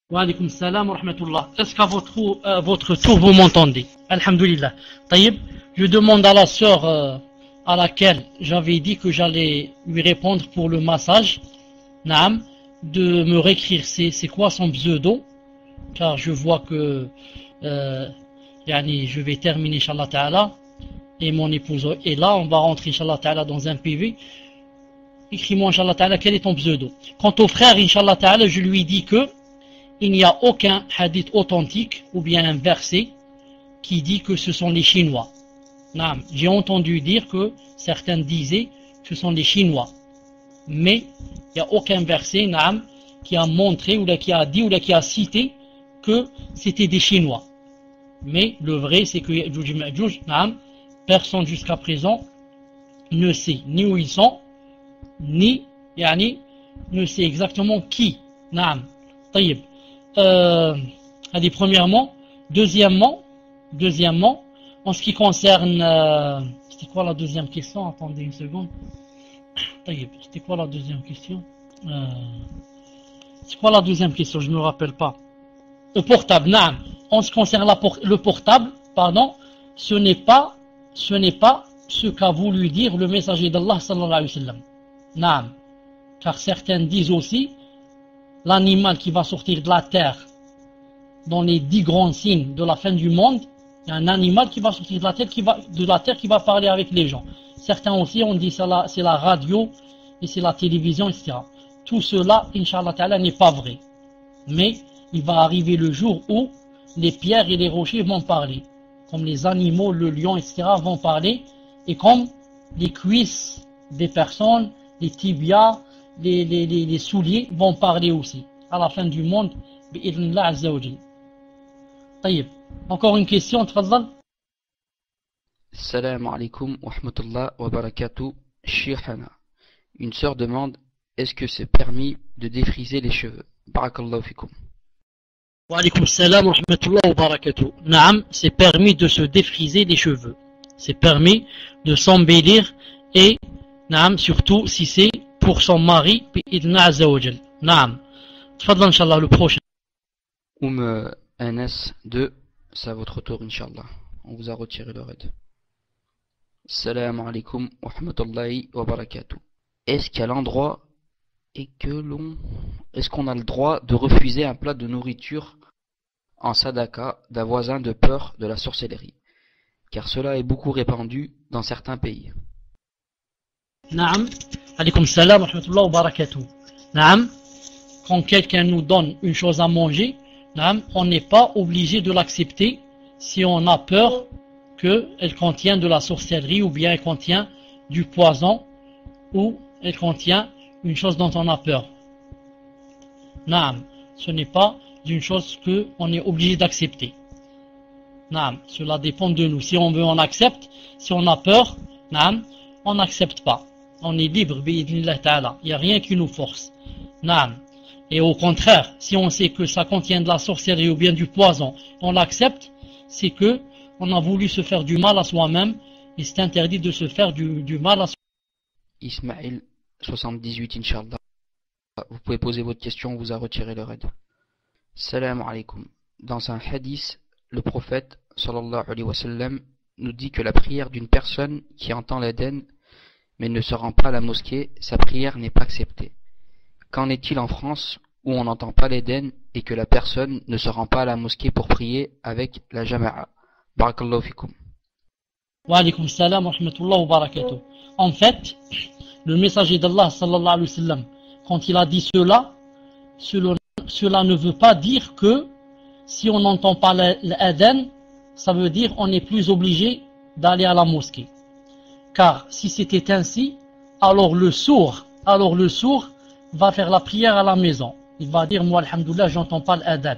Wa alaykoum salam wa rahmatullah. Est-ce qu'à votre tour vous m'entendez? Alhamdulillah. Taïb, je demande à la sœur à laquelle j'avais dit que j'allais lui répondre pour le massage, Naam, de me réécrire c'est quoi son pseudo, car je vois que je vais terminer Inch'Allah Ta'ala et mon épouse est là, on va rentrer Inch'Allah Ta'ala dans un PV. Écris-moi Inch'Allah Ta'ala quel est ton pseudo. Quant au frère Inch'Allah Ta'ala, je lui dis que il n'y a aucun hadith authentique ou bien un verset qui dit que ce sont les Chinois. Naam, j'ai entendu dire que certains disaient que ce sont les Chinois, mais il n'y a aucun verset naam, qui a montré ou qui a dit ou qui a cité que c'était des Chinois. Mais le vrai c'est que Ya'juj et Ma'juj, naam, personne jusqu'à présent ne sait ni où ils sont, ni ne sait exactement qui. Naam. Taïb. Allez, premièrement. Deuxièmement, en ce qui concerne... c'était quoi la deuxième question? Attendez une seconde. C'était quoi la deuxième question? C'est quoi la deuxième question? Je ne me rappelle pas. Le portable, naam. En ce qui concerne le portable, pardon, ce n'est pas ce qu'a voulu dire le messager d'Allah sallallahu alayhi wa sallam. Naam. Car certains disent aussi l'animal qui va sortir de la terre dans les 10 grands signes de la fin du monde, il y a un animal qui va sortir de la terre qui va parler avec les gens. Certains aussi ont dit ça, c'est la radio et c'est la télévision, etc. Tout cela, Inch'Allah Ta'ala, n'est pas vrai. Mais il va arriver le jour où les pierres et les rochers vont parler. Comme les animaux, le lion, etc. vont parler. Et comme les cuisses des personnes, les tibias, les souliers vont parler aussi. À la fin du monde, bi'idhnillah azza wa jalla. Taïb. Encore une question, tfaddal. Salam alaikum wa rahmatullah wa barakatuh. Sheikhana. Une sœur demande, est-ce que c'est permis de défriser les cheveux? Barakallahu fikum. Wa alaykoum salam wa rahmatullah wa barakatuh. Naam, c'est permis de se défriser les cheveux. C'est permis de s'embellir et, naam, surtout si c'est pour son mari, bi'idhnillah azza wa jalla. Naam. Tfaddal, Inch'Allah, le prochain. NS2, c'est à votre tour, Inch'Allah. On vous a retiré le raid. Salam alaikum wa rahmatullahi wa barakatuh. Est-ce qu'à l'endroit est-ce qu'on a le droit de refuser un plat de nourriture en sadaka d'un voisin de peur de la sorcellerie? Car cela est beaucoup répandu dans certains pays. Naam. Alaykoum salam wa rahmatullahi wa barakatuh. Naam. Quand quelqu'un nous donne une chose à manger, on n'est pas obligé de l'accepter si on a peur qu'elle contient de la sorcellerie ou bien elle contient du poison ou elle contient une chose dont on a peur. Naam, ce n'est pas une chose qu'on est obligé d'accepter. Naam, cela dépend de nous. Si on veut, on accepte. Si on a peur, naam, on n'accepte pas. On est libre, bi'idhnillah ta'ala. Il n'y a rien qui nous force. Naam. Et au contraire, si on sait que ça contient de la sorcellerie ou bien du poison, on l'accepte, c'est que on a voulu se faire du mal à soi-même et c'est interdit de se faire du mal à soi-même. Ismaël 78, Inch'Allah. Vous pouvez poser votre question, on vous a retiré le raid. Salam alaikum. Dans un hadith, le prophète sallallahu alayhi wa sallam nous dit que la prière d'une personne qui entend l'Adhan mais ne se rend pas à la mosquée, sa prière n'est pas acceptée. Qu'en est-il en France où on n'entend pas l'Adhan et que la personne ne se rend pas à la mosquée pour prier avec la jama'a? Barakallahu fikum. Wa alaykoum salam wa rahmatullah wa barakatuh. En fait, le messager d'Allah sallallahu alayhi wa sallam, quand il a dit cela, cela ne veut pas dire que si on n'entend pas l'adhan, ça veut dire on n'est plus obligé d'aller à la mosquée. Car si c'était ainsi, alors le sourd va faire la prière à la maison. Il va dire, moi, alhamdoulilah, j'entends pas l'adhan,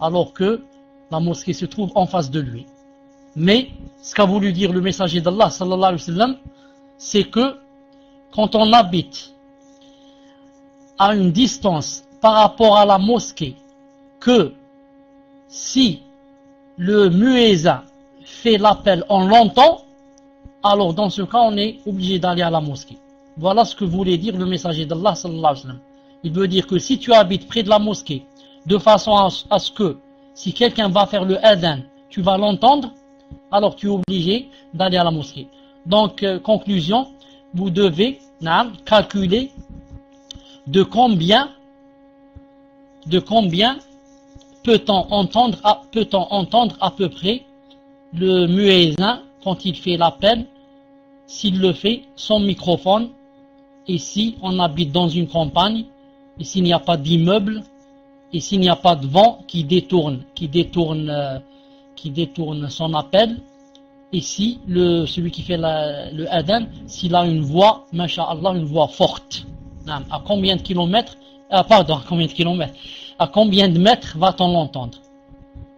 alors que la mosquée se trouve en face de lui. Mais ce qu'a voulu dire le messager d'Allah, sallallahu alayhi wa sallam, c'est que quand on habite à une distance par rapport à la mosquée, que si le muezzin fait l'appel, on l'entend, alors dans ce cas on est obligé d'aller à la mosquée. Voilà ce que voulait dire le messager d'Allah sallallahu alayhi wa sallam. Il veut dire que si tu habites près de la mosquée, de façon à ce que si quelqu'un va faire le adhan, tu vas l'entendre, alors tu es obligé d'aller à la mosquée. Donc conclusion, vous devez calculer de combien peut-on entendre à peu près le muezzin quand il fait l'appel, s'il le fait sans microphone, et si on habite dans une campagne, et s'il n'y a pas d'immeuble, et s'il n'y a pas de vent qui détourne son appel, et si celui qui fait le adhan, s'il a une voix, masha'Allah, une voix forte. À combien de kilomètres, à combien de mètres va-t-on l'entendre?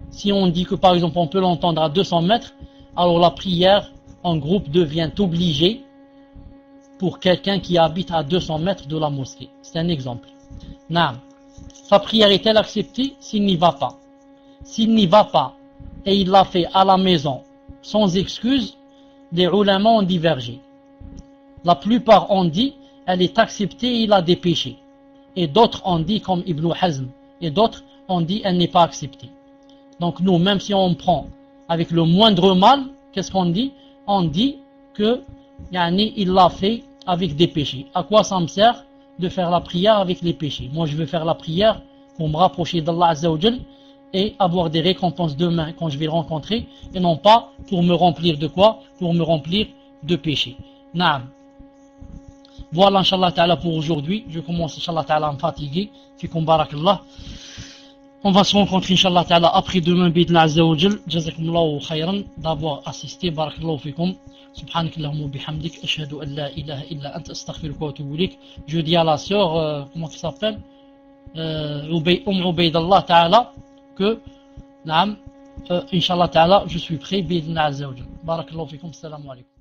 Si on dit que par exemple on peut l'entendre à 200 mètres, alors la prière en groupe devient obligée pour quelqu'un qui habite à 200 mètres de la mosquée. C'est un exemple. Sa prière est-elle acceptée s'il n'y va pas? S'il n'y va pas et il l'a fait à la maison sans excuse, les ulama ont divergé. La plupart ont dit elle est acceptée et il a des péchés. Et d'autres ont dit, comme Ibn Hazm, et d'autres ont dit elle n'est pas acceptée. Donc nous, même si on prend avec le moindre mal, qu'est-ce qu'on dit? On dit que il l'a fait avec des péchés. À quoi ça me sert de faire la prière avec les péchés? Moi je veux faire la prière pour me rapprocher d'Allah Azza wa Jal et avoir des récompenses demain quand je vais le rencontrer, et non pas pour me remplir de quoi? Pour me remplir de péchés. Naam. Voilà, Inch'Allah Ta'ala, pour aujourd'hui. Je commence, Inch'Allah Ta'ala, à me fatiguer. Fikum barakallah. On va se rencontrer, Inch'Allah Ta'ala, après demain, Bidna Azza wa Jal. Jazakumullahu khayran d'avoir assisté. Barakallahu fikum. Subhanakallahumma bihamdik. Ashhadu an la ilaha illa anta astaghfiruka wa atubu ilayk. Je dis à la sœur, comment elle s'appelle? Ubaydallah Ta'ala, que, Inch'Allah Ta'ala, je suis prêt, Bidna Azza wa Jal. Barakallahu fikum. Assalamu alaikum.